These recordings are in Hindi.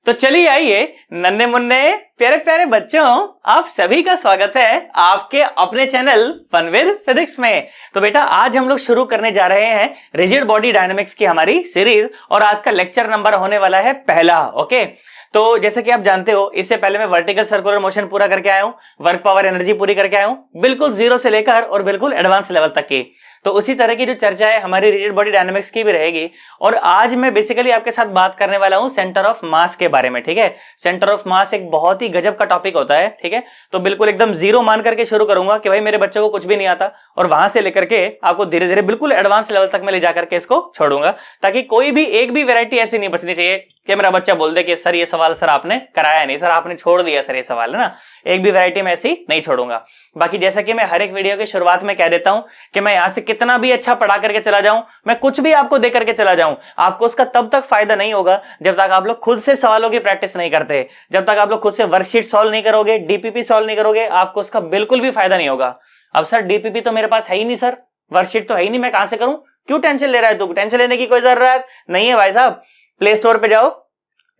तो चलिए आइए नन्हे मुन्ने प्यारे प्यारे बच्चों, आप सभी का स्वागत है आपके अपने चैनल फन विद फिजिक्स में। तो बेटा आज हम लोग शुरू करने जा रहे हैं रिजिड बॉडी डायनामिक्स की हमारी सीरीज और आज का लेक्चर नंबर होने वाला है पहला। ओके, तो जैसे कि आप जानते हो इससे पहले मैं वर्टिकल सर्कुलर मोशन पूरा करके आया हूं, वर्क पावर एनर्जी पूरी करके आया हूं, बिल्कुल जीरो से लेकर और बिल्कुल एडवांस लेवल तक की। तो उसी तरह की जो चर्चा है हमारी रिजिड बॉडी डायनामिक्स की भी रहेगी। और आज मैं बेसिकली आपके साथ बात करने वाला हूं सेंटर ऑफ मास के बारे में। ठीक है, सेंटर ऑफ मास एक बहुत ही गजब का टॉपिक होता है। ठीक है, तो बिल्कुल एकदम जीरो मान करके शुरू करूंगा कि भाई मेरे बच्चों को कुछ भी नहीं आता, और वहां से लेकर के आपको धीरे धीरे बिल्कुल एडवांस लेवल तक मैं ले जाकर के इसको छोड़ूंगा, ताकि कोई भी एक भी वैरायटी ऐसी नहीं बचनी चाहिए कि मेरा बच्चा बोल दे कि सर ये सवाल सर आपने कराया नहीं, सर आपने छोड़ दिया सर ये सवाल, है ना। एक भी वैरायटी में ऐसी नहीं छोड़ूंगा। बाकी जैसा कि मैं हर एक वीडियो की शुरुआत में कह देता हूं कि मैं यहां से कितना भी अच्छा पढ़ा करके चला जाऊं, मैं कुछ भी आपको दे करके चला जाऊं, आपको उसका तब तक फायदा नहीं होगा जब तक आप लोग खुद से सवालों की प्रैक्टिस नहीं करते, जब तक आप लोग खुद से वर्कशीट सॉल्व नहीं करोगे, डीपीपी सॉल्व नहीं करोगे, आपको उसका बिल्कुल भी फायदा नहीं होगा। अब सर डीपीपी तो मेरे पास है ही नहीं सर, वर्कशीट तो है ही नहीं, मैं कहां से करूं? क्यों टेंशन ले रहा है तू? टेंशन लेने की कोई जरूरत नहीं है भाई साहब। प्ले स्टोर पे जाओ,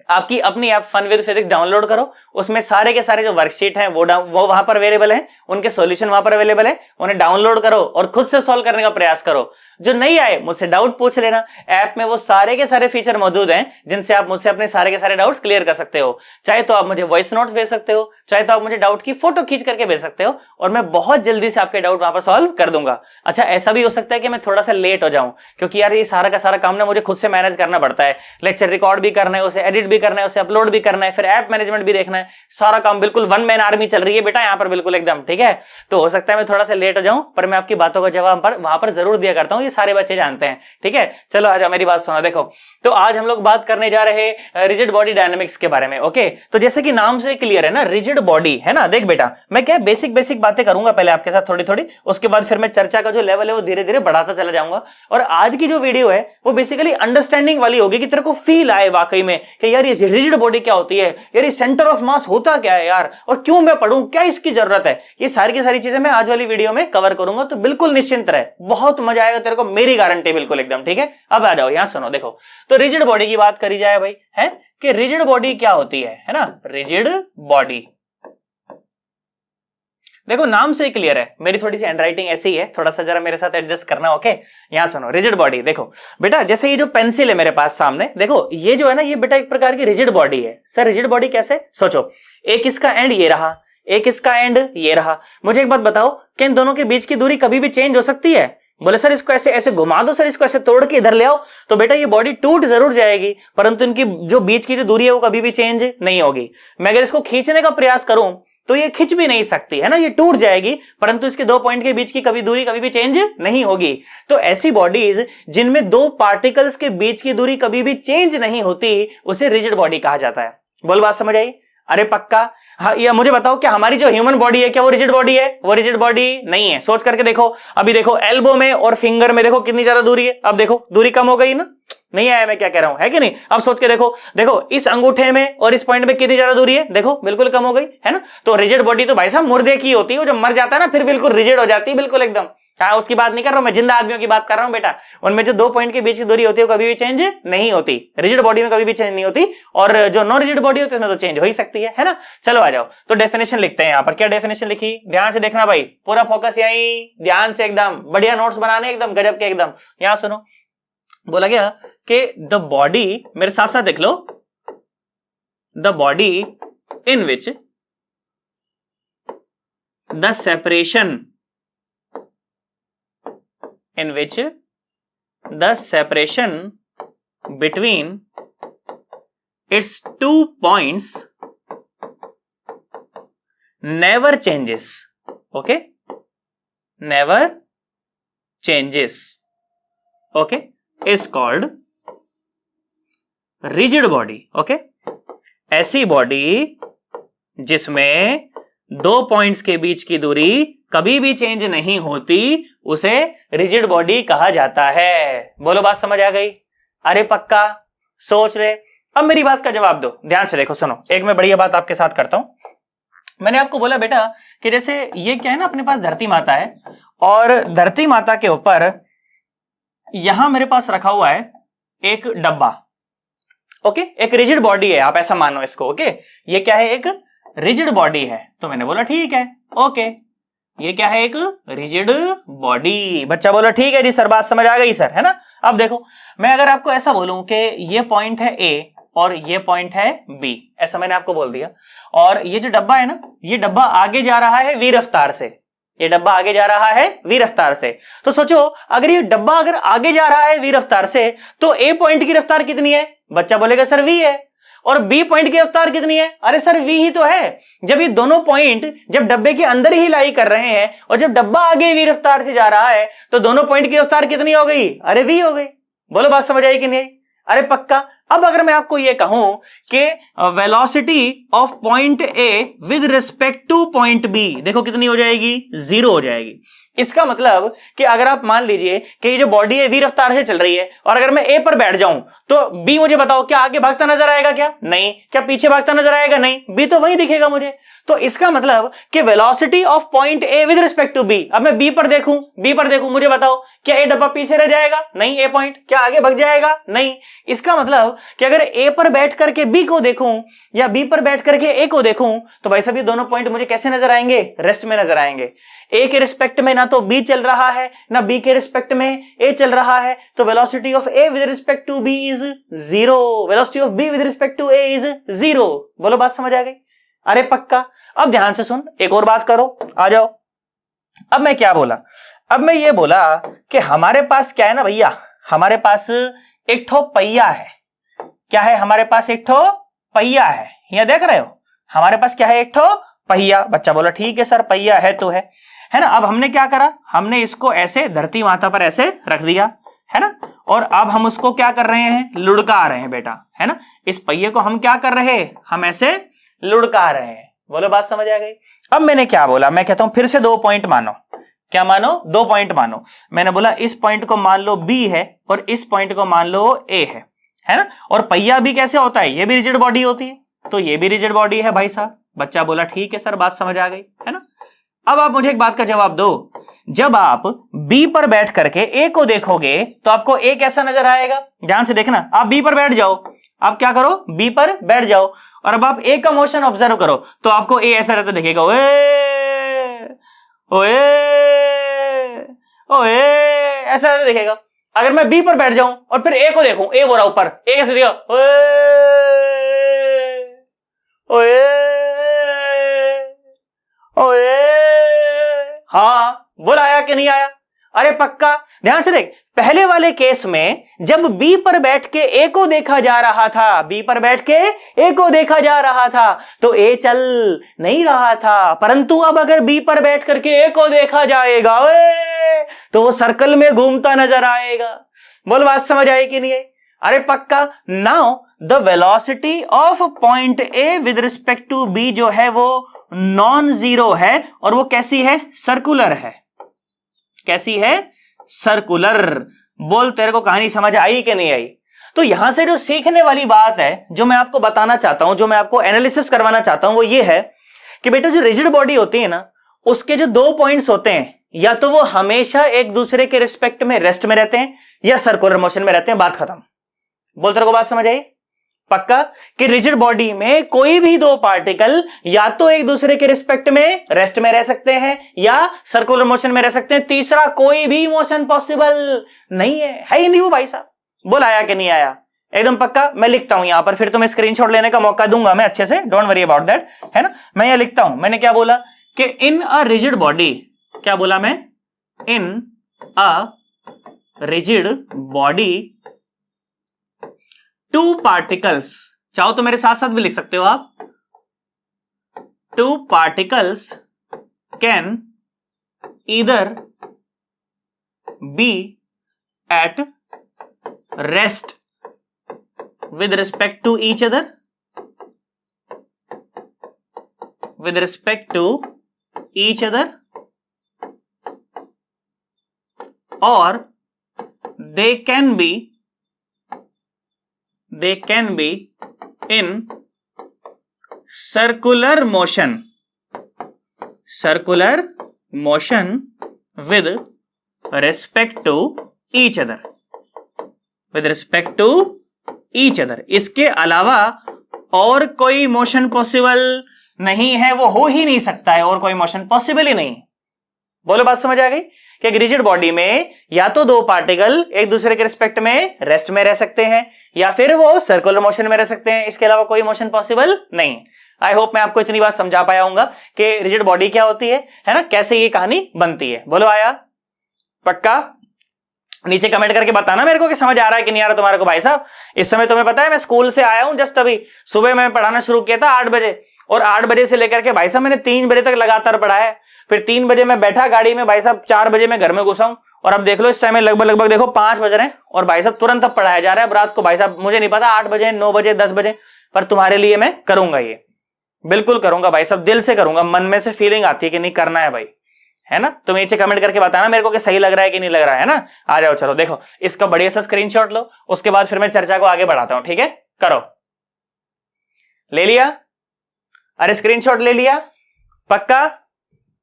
आपकी अपनी app fun with physics download करो, उसमें सारे के सारे जो वर्कशीट हैं वो वहां पर अवेलेबल हैं, उनके सॉल्यूशन वहां पर अवेलेबल है, उन्हें डाउनलोड करो और खुद से सॉल्व करने का प्रयास करो। जो नहीं आए मुझसे डाउट पूछ लेना, ऐप में वो सारे के सारे फीचर मौजूद हैं जिनसे आप मुझसे अपने सारे के सारे डाउट्स क्लियर कर सकते हो। चाहे तो आप मुझे वॉइस नोट्स भेज सकते हो, चाहे तो आप मुझे डाउट की फोटो खींच करके भेज सकते हो, और मैं बहुत जल्दी से आपके डाउट वहां पर सॉल्व कर दूंगा। अच्छा, ऐसा भी हो सकता है कि मैं थोड़ा सा लेट हो जाऊं, क्योंकि यार ये सारा का सारा काम ना मुझे खुद से मैनेज करना पड़ता है। लेक्चर रिकॉर्ड भी करना है, उसे एडिट भी करना है, उसे अपलोड भी करना है, फिर ऐप मैनेजमेंट भी देखना है, सारा काम बिल्कुल वन मैन आर्मी चल रही है बेटा यहाँ पर बिल्कुल एकदम। ठीक है, तो हो सकता है मैं थोड़ा सा लेट हो जाऊं, पर मैं आपकी बातों का जवाब पर वहां पर जरूर दिया करता हूं, ये सारे बच्चे जानते हैं। ठीक है, चलो आ जाओ मेरी बात सुनो। देखो, तो आज हम लोग बात करने जा रहे हैं रिजिड बॉडी डायनामिक्स के बारे में। ओके, तो जैसे कि नाम से क्लियर है ना, रिजिड बॉडी है ना। देख बेटा, मैं क्या बेसिक बेसिक बातें करूंगा पहले आपके साथ थोड़ी थोड़ी, उसके बाद फिर मैं चर्चा का जो लेवल है वो धीरे धीरे बढ़ाता चला जाऊंगा। और आज की जो वीडियो है वो बेसिकली अंडरस्टैंडिंग वाली होगी कि तेरे को फील आए वाकई में कि यार ये रिजिड बॉडी क्या होती है, यार ये सेंटर ऑफ मास होता क्या है यार, और क्यों मैं पढ़ूं, क्या इसकी जरूरत है। ये सारी की सारी चीजें मैं आज वाली वीडियो में कवर करूंगा, तो बिल्कुल निश्चिंत रहे, बहुत मजा आएगा तेरे को, मेरी गारंटी बिल्कुल एकदम। ठीक है, अब आ जाओ यहां सुनो। देखो, तो रिजिड बॉडी की बात करी जाए भाई, है कि रिजिड बॉडी क्या होती है ना। रिजिड बॉडी देखो नाम से ही क्लियर है, मेरी थोड़ी सी हैंडराइटिंग ऐसी ही है, थोड़ा सा जरा मेरे साथ एडजस्ट करना। ओके, यहां सुनो। रिजिड बॉडी देखो बेटा, जैसे ये जो पेंसिल है मेरे पास सामने, देखो ये जो है ना, ये बेटा एक प्रकार की रिजिड बॉडी है। सर रिजिड बॉडी कैसे? सोचो, एक इसका एंड ये रहा, एक इसका एंड ये रहा। मुझे एक बात बताओ कि इन दोनों के बीच की दूरी कभी भी चेंज हो सकती है? बोले सर इसको ऐसे ऐसे घुमा दो, सर इसको ऐसे तोड़ के इधर ले आओ, तो बेटा ये बॉडी टूट जरूर जाएगी, परंतु इनकी जो बीच की जो दूरी है वो कभी भी चेंज नहीं होगी। मैं अगर इसको खींचने का प्रयास करूं तो ये खिंच भी नहीं सकती, है ना, ये टूट जाएगी, परंतु इसके दो पॉइंट के बीच की कभी दूरी कभी भी चेंज नहीं होगी। तो ऐसी बॉडीज जिनमें दो पार्टिकल्स के बीच की दूरी कभी भी चेंज नहीं होती, उसे रिजिड बॉडी कहा जाता है। बोल बात समझ आई? अरे पक्का? हाँ, या मुझे बताओ क्या हमारी जो ह्यूमन बॉडी है क्या वो रिजिड बॉडी है? वो रिजिड बॉडी नहीं है। सोच करके देखो, अभी देखो एल्बो में और फिंगर में देखो कितनी ज्यादा दूरी है। अब देखो दूरी कम हो गई ना, नहीं आया मैं क्या कह रहा हूं, है कि नहीं? अब सोच के देखो, देखो इस अंगूठे में और इस पॉइंट में कितनी ज्यादा दूरी है, देखो बिल्कुल कम हो गई, है ना। तो रिजिड बॉडी तो भाई साहब मुर्दे की होती है, वो जब मर जाता है ना फिर बिल्कुल रिजिड हो जाती है, बिल्कुल एकदम। हाँ, उसकी बात नहीं कर रहा हूं मैं, जिंदा आदमियों की बात कर रहा हूं बेटा। उनमें जो दो पॉइंट के बीच की दूरी होती है वो कभी भी चेंज नहीं होती, रिजिड बॉडी में कभी भी चेंज नहीं होती, और जो नॉन रिजिड बॉडी होती है उसमें तो चेंज हो ही सकती है ना। चलो आ जाओ, तो डेफिनेशन लिखते हैं यहाँ पर। क्या डेफिनेशन लिखी, ध्यान से देखना भाई, पूरा फोकस यही, ध्यान से एकदम, बढ़िया नोट्स बनाने एकदम गजब के एकदम। यहां सुनो, बोला गया कि द बॉडी, मेरे साथ साथ देख लो, the body in which the separation between its 2 points never changes. Okay, never changes. Okay, is called rigid body. Okay, ऐसी बॉडी जिसमें दो पॉइंट्स के बीच की दूरी कभी भी चेंज नहीं होती, उसे रिजिड बॉडी कहा जाता है। बोलो बात समझ आ गई? अरे पक्का? सोच रहे? अब मेरी बात का जवाब दो, ध्यान से देखो सुनो। एक मैं बढ़िया बात आपके साथ करता हूं। मैंने आपको बोला बेटा कि जैसे ये क्या है ना, अपने पास धरती माता है, और धरती माता के ऊपर यहां मेरे पास रखा हुआ है एक डब्बा, ओके, एक रिजिड बॉडी है, आप ऐसा मानो इसको। ओके, ये क्या है? एक रिजिड बॉडी है। तो मैंने बोला ठीक है, ओके, ये क्या है? एक रिजिड बॉडी। बच्चा बोला ठीक है जी सर, बात समझ आ गई सर, है ना। अब देखो, मैं अगर आपको ऐसा बोलूं कि ये पॉइंट है ए और ये पॉइंट है बी, ऐसा मैंने आपको बोल दिया, और ये जो डब्बा है ना, ये डब्बा आगे जा रहा है वी रफ्तार से, ये डब्बा आगे जा रहा है वी रफ्तार से। तो सोचो, अगर ये डब्बा अगर आगे जा रहा है वी रफ्तार से, तो ए पॉइंट की रफ्तार कितनी है? बच्चा बोलेगा सर वी है। और बी पॉइंट की रफ्तार कितनी है? अरे सर वी ही तो है। जब ये दोनों पॉइंट जब डब्बे के अंदर ही लाई कर रहे हैं और जब डब्बा आगे वी रफ्तार से जा रहा है, तो दोनों पॉइंट की रफ्तार कितनी हो गई? अरे वी हो गई। बोलो बात समझ आई कि नहीं? अरे पक्का। अब अगर मैं आपको ये कहूं कि velocity of point A with respect to point B, देखो कितनी हो जाएगी? 0 हो जाएगी। इसका मतलब कि अगर आप मान लीजिए कि ये जो बॉडी है वी रफ्तार से चल रही है, और अगर मैं ए पर बैठ जाऊं तो बी मुझे बताओ, क्या आगे भागता नजर आएगा? क्या नहीं। क्या पीछे भागता नजर आएगा? नहीं। बी तो वही दिखेगा मुझे। तो इसका मतलब कि velocity of point A with respect to B, अब मैं बी पर देखूं, मुझे बताओ, क्या ए डब्बा पीछे रह जाएगा? नहीं। ए पॉइंट क्या आगे भाग जाएगा? नहीं। इसका मतलब कि अगर ए पर बैठ करके बी को देखूं या बी पर बैठ करके ए को देखूं, तो भाई साहब ये दोनों पॉइंट मुझे कैसे नजर आएंगे? रेस्ट में नजर आएंगे। ए के रिस्पेक्ट में ना तो बी चल रहा है, ना बी के रिस्पेक्ट में ए चल रहा है, तो velocity of A with respect to B is 0, velocity of B with respect to A is 0। बोलो बात समझ आ गई? अरे पक्का। अब ध्यान से सुन, एक और बात करो, आ जाओ। अब मैं क्या बोला? अब मैं ये बोला कि हमारे पास क्या है ना भैया, हमारे पास एक ठो पहिया है। क्या है हमारे पास? एक ठो पहिया है। यहां देख रहे हो, हमारे पास क्या है? एक ठो पहिया। बच्चा बोला ठीक है सर, पहिया है तो है ना। अब हमने क्या करा? हमने इसको ऐसे धरती माता पर ऐसे रख दिया, है ना, और अब हम उसको क्या कर रहे हैं? लुढ़का रहे हैं बेटा, है ना। इस पहिए को हम क्या कर रहे हैं? हम ऐसे लुढ़का रहे हैं। बोलो बात समझ आ गई? अब मैंने क्या बोला? मैं कहता हूं फिर से 2 पॉइंट मानो। क्या मानो? 2 पॉइंट मानो। मैंने बोला इस पॉइंट को मान लो बी है और इस पॉइंट को मान लो ए है ना। और पहिया भी कैसे होता है? ये भी रिजिड बॉडी होती है, तो ये भी रिजिड बॉडी है भाई साहब। बच्चा बोला ठीक है सर, बात समझ आ गई, है ना। अब आप मुझे एक बात का जवाब दो, जब आप बी पर बैठ करके ए को देखोगे तो आपको ए कैसा नजर आएगा? ध्यान से देखना, आप बी पर बैठ जाओ, आप क्या करो? बी पर बैठ जाओ, और अब आप ए का मोशन ऑब्जर्व करो, तो आपको ए ऐसा रहता दिखेगा, ओए ओए ओए, ऐसा रहता दिखेगा। अगर मैं बी पर बैठ जाऊं और फिर ए को देखूं, ए हो रहा ऊपर, ए कैसे दिखेगा? ओए ओए। हाँ, बोल आया कि नहीं आया? अरे पक्का। ध्यान से देख, पहले वाले केस में जब बी पर बैठ के ए को देखा जा रहा था, बी पर बैठ के ए को देखा जा रहा था, तो ए चल नहीं रहा था, परंतु अब अगर बी पर बैठ करके ए को देखा जाएगा तो वो सर्कल में घूमता नजर आएगा। बोल बात समझ आई कि नहीं है? अरे पक्का। Now the velocity of point A with respect to B जो है वो नॉन जीरो है, और वो कैसी है? सर्कुलर है। कैसी है? सर्कुलर। बोल तेरे को कहानी समझ आई कि नहीं आई? तो यहां से जो सीखने वाली बात है, जो मैं आपको बताना चाहता हूं, जो मैं आपको एनालिसिस करवाना चाहता हूं, वो ये है कि बेटा जो रिजिड बॉडी होती है ना, उसके जो 2 पॉइंट्स होते हैं, या तो वो हमेशा एक दूसरे के रिस्पेक्ट में रेस्ट में रहते हैं या सर्कुलर मोशन में रहते हैं। बात खत्म। बोल तेरे को बात समझ आई? पक्का कि रिजिड बॉडी में कोई भी 2 पार्टिकल या तो एक दूसरे के रिस्पेक्ट में रेस्ट में रह सकते हैं या सर्कुलर मोशन में रह सकते हैं, तीसरा कोई भी मोशन पॉसिबल नहीं है ही नहीं। वो भाई साहब बोल आया कि नहीं आया? एकदम पक्का। मैं लिखता हूं यहां पर, फिर तुम्हें स्क्रीनशॉट लेने का मौका दूंगा मैं अच्छे से, डोंट वरी अबाउट दैट, है ना। मैं यहां लिखता हूं, मैंने क्या बोला कि इन अ रिजिड बॉडी, क्या बोला मैं? इन अ रिजिड बॉडी 2 पार्टिकल्स, चाहो तो मेरे साथ साथ भी लिख सकते हो आप, 2 particles can either be at rest with respect to each other, with respect to each other, or they can be in circular motion with respect to each other, with respect to each other, इसके अलावा और कोई मोशन पॉसिबल नहीं है, वो हो ही नहीं सकता है, और कोई मोशन पॉसिबल ही नहीं। बोलो बात समझ आ गई कि एक रिजिड बॉडी में या तो दो पार्टिकल एक दूसरे के रिस्पेक्ट में रेस्ट में रह सकते हैं या फिर वो सर्कुलर मोशन में रह सकते हैं, इसके अलावा कोई मोशन पॉसिबल नहीं। आई होप मैं आपको इतनी बात समझा पाया हूंगा कि रिजिड बॉडी क्या होती है ना, कैसे ये कहानी बनती है। बोलो आया? पक्का? नीचे कमेंट करके बताना मेरे को कि समझ आ रहा है कि नहीं आ रहा तुम्हारे को। भाई साहब इस समय तुम्हें पता है मैं स्कूल से आया हूं जस्ट अभी, सुबह मैं पढ़ाना शुरू किया था 8 बजे, और 8 बजे से लेकर के भाई साहब मैंने 3 बजे तक लगातार पढ़ा है। फिर 3 बजे मैं बैठा गाड़ी में भाई साहब, 4 बजे मैं घर में घुसा हूं, और अब देख लो इस टाइम लगभग देखो 5 बज रहे हैं, और भाई साहब तुरंत अब पढ़ाया जा रहा है। अब रात को भाई साहब मुझे नहीं पता 8 बजे 9 बजे 10 बजे, पर तुम्हारे लिए मैं करूंगा, ये बिल्कुल करूंगा भाई साहब, दिल से करूंगा, मन में से फीलिंग आती है कि नहीं करना है भाई, है ना। तो नीचे कमेंट करके बताना मेरे को कि सही लग रहा है कि नहीं लग रहा है ना। आ जाओ चलो देखो, इसका बढ़िया सा स्क्रीनशॉट लो, उसके बाद फिर मैं चर्चा को आगे बढ़ाता हूं, ठीक है। करो, ले लिया? अरे स्क्रीनशॉट ले लिया? पक्का?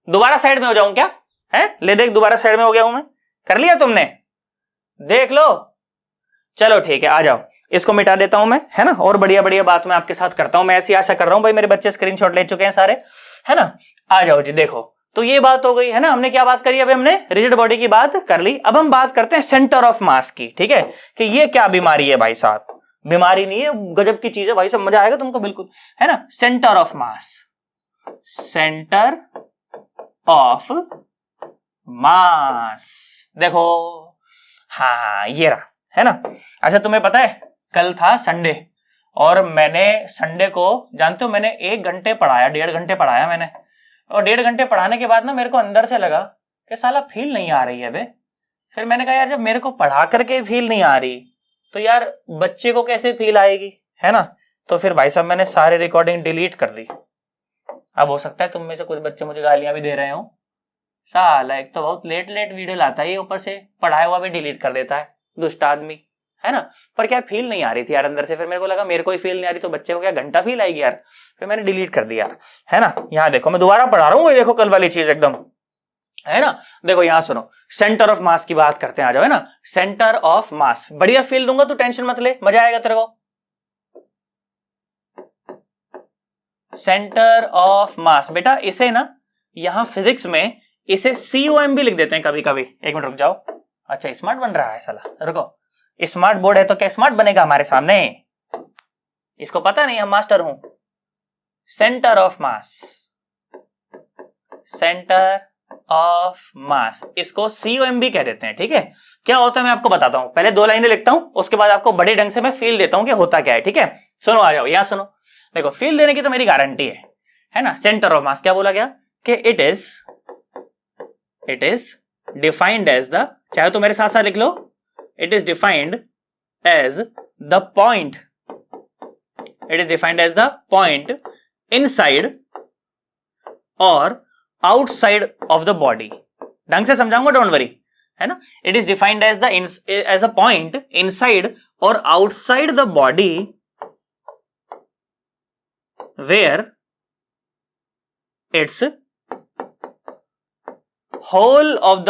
दोबारा साइड में हो जाऊं क्या? है ले देख, दोबारा साइड में हो गया हूं मैं। कर लिया तुमने? देख लो, चलो ठीक है, आ जाओ, इसको मिटा देता हूं मैं, है ना। और बढ़िया बढ़िया बात मैं आपके साथ करता हूं, मैं ऐसी आशा कर रहा हूं भाई मेरे बच्चे स्क्रीनशॉट ले चुके हैं सारे, है ना। आ जाओ जी, देखो तो ये बात हो गई है ना, हमने क्या बात करी, अभी हमने रिजिड बॉडी की बात कर ली। अब हम बात करते हैं सेंटर ऑफ मास की, ठीक है, कि ये क्या बीमारी है भाई साहब। बीमारी नहीं है, गजब की चीज है भाई साहब, मजा आएगा तुमको बिल्कुल, है ना। Centre of mass, centre of मास, देखो हाँ ये रहा, है ना। अच्छा तुम्हें पता है कल था संडे, और मैंने संडे को जानते हो मैंने 1 घंटे पढ़ाया, 1.5 घंटे पढ़ाया मैंने, और 1.5 घंटे पढ़ाने के बाद ना मेरे को अंदर से लगा कि साला फील नहीं आ रही है बे। फिर मैंने कहा यार जब मेरे को पढ़ा करके फील नहीं आ रही तो यार बच्चे को कैसे फील आएगी, है ना। तो फिर भाई साहब मैंने सारी रिकॉर्डिंग डिलीट कर दी। अब हो सकता है तुम में से कुछ बच्चे मुझे गालियां भी दे रहे हो, साला एक तो बहुत लेट वीडियो लाता है, ऊपर से पढ़ाया हुआ भी डिलीट कर देता है, दुष्ट आदमी, है ना। पर क्या फील नहीं आ रही थी यार अंदर से, फिर मेरे को लगा मेरे को ही फील नहीं आ रही तो बच्चे को क्या घंटा फील आएगी यार, फिर मैंने डिलीट कर दिया, है ना। यहाँ देखो मैं दोबारा पढ़ा रहा हूँ, ये देखो कल वाली चीज एकदम, है ना। देखो यहाँ सुनो, सेंटर ऑफ मास की बात करते हैं, आ जाओ, है ना। सेंटर ऑफ मास, बढ़िया फील दूंगा तो टेंशन मत ले, मजा आएगा तेरे को। सेंटर ऑफ मास बेटा, इसे ना यहां फिजिक्स में इसे COM भी लिख देते हैं कभी कभी। 1 मिनट रुक जाओ, अच्छा स्मार्ट बन रहा है साला, रुको, स्मार्ट बोर्ड है तो क्या स्मार्ट बनेगा हमारे सामने, इसको पता नहीं हम मास्टर हूं। Centre of mass, centre of मास, इसको COM भी कह देते हैं, ठीक है। क्या होता है मैं आपको बताता हूं, पहले 2 लाइनें लिखता हूं, उसके बाद आपको बड़े ढंग से मैं फील देता हूं कि होता क्या है, ठीक है। सुनो, आ जाओ यहां सुनो, देखो फील देने की तो मेरी गारंटी है ना। सेंटर ऑफ मास क्या बोला गया कि it is defined as the, चाहे तो मेरे साथ साथ लिख लो, it is defined as the point, it is defined as the point inside और आउटसाइड ऑफ द बॉडी। ढंग से समझाऊंगा, डोंट वरी, है ना। It is defined as the edge a point inside और outside the body where its whole of the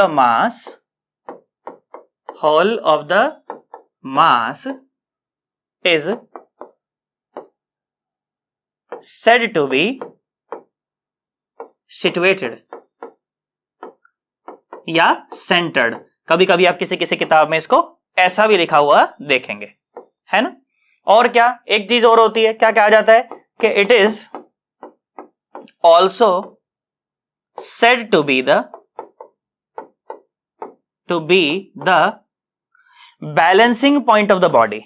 mass is said to be situated या centered। कभी कभी आप किसी किताब में इसको ऐसा भी लिखा हुआ देखेंगे, है ना। और क्या एक चीज और होती है, क्या कहा जाता है कि it is also said to be the balancing point of the body।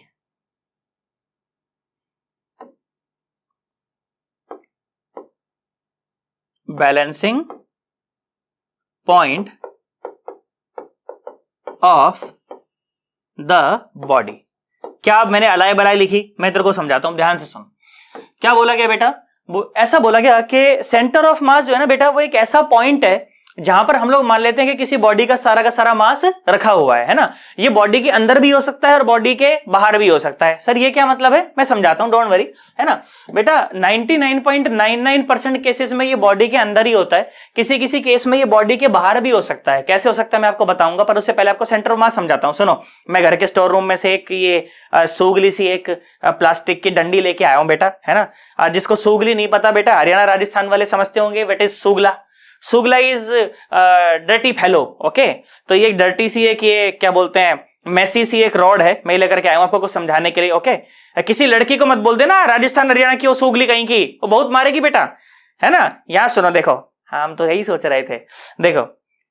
balancing point of the body। क्या अब मैंने अलाई बलाई लिखी, मैं तेरे को समझाता हूं, ध्यान से सुन। क्या बोला गया बेटा, ऐसा बोला गया कि सेंटर ऑफ मास जो है ना बेटा, वो एक ऐसा पॉइंट है जहां पर हम लोग मान लेते हैं कि किसी बॉडी का सारा मास रखा हुआ है ना, ये बॉडी के अंदर भी हो सकता है और बॉडी के बाहर भी हो सकता है। सर ये क्या मतलब है, मैं समझाता हूं, डोंट वरी, है ना बेटा। 99.99% केसेस में ये बॉडी के अंदर ही होता है, किसी किसी केस में ये बॉडी के बाहर भी हो सकता है। कैसे हो सकता है मैं आपको बताऊंगा, पर उससे पहले आपको सेंटर ऑफ मास समझाता हूं। सुनो, मैं घर के स्टोर रूम में से एक ये सूगली सी एक प्लास्टिक की डंडी लेके आया हूं बेटा, है ना। जिसको सूगली नहीं पता बेटा, हरियाणा राजस्थान वाले समझते होंगे, व्हाट इज सूगला। सूगला इज डर्टी फेलो, ओके। तो ये एक डर्टी सी एक, ये क्या बोलते हैं, मैसी सी एक रॉड है, मैं लेकर के आया हूं आपको कुछ समझाने के लिए, ओके। किसी लड़की को मत बोल देना राजस्थान हरियाणा की वो सूगली कहीं की, वो बहुत मारेगी बेटा, है ना। यहां सुनो, देखो हम तो यही सोच रहे थे। देखो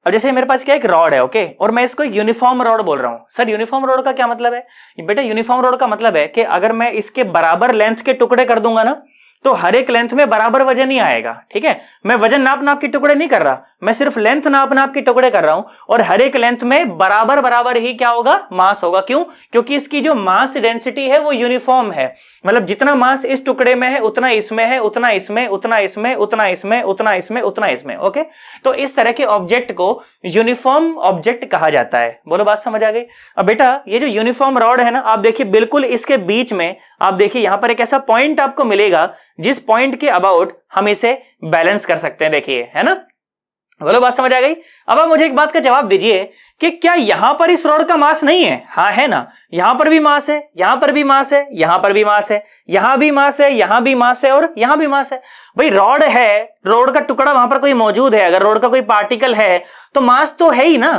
अब जैसे मेरे पास क्या एक रॉड है, ओके, और मैं इसको यूनिफॉर्म रॉड बोल रहा हूं। सर यूनिफॉर्म रॉड का क्या मतलब है बेटा? यूनिफॉर्म रॉड का मतलब है कि अगर मैं इसके बराबर लेंथ के टुकड़े कर दूंगा ना, तो हर एक लेंथ में बराबर वजन ही आएगा, ठीक है। मैं वजन नाप नाप के टुकड़े नहीं कर रहा, मैं सिर्फ लेंथ नाप नाप के टुकड़े कर रहा हूं, और हर एक लेंथ में बराबर बराबर ही क्या होगा, मास होगा। क्यों? क्योंकि इसकी जो मास डेंसिटी है वो यूनिफॉर्म है। मतलब जितना मास इस टुकड़े में है उतना इसमें है, उतना इसमें, उतना इसमें, उतना इसमें, उतना इसमें, उतना इसमें, ओके। तो इस तरह के ऑब्जेक्ट को यूनिफॉर्म ऑब्जेक्ट कहा जाता है। बोलो बात समझ आ गई? अब बेटा ये जो यूनिफॉर्म रॉड है ना, आप देखिए बिल्कुल इसके बीच में आप देखिए यहां पर एक ऐसा पॉइंट आपको मिलेगा जिस पॉइंट के अबाउट हम इसे बैलेंस कर सकते हैं, देखिए, है ना। बोलो बात समझ आ गई? अब आप मुझे एक बात का जवाब दीजिए कि क्या यहां पर इस रॉड का मास नहीं है? हाँ है ना, यहां पर भी मास है, यहां पर भी मास है, यहां पर भी मास है, यहां भी मास है, यहां भी मास है, और यहां भी मास है। भाई रॉड है, रॉड का टुकड़ा वहां पर कोई मौजूद है, अगर रॉड का कोई पार्टिकल है तो मास तो है ही ना।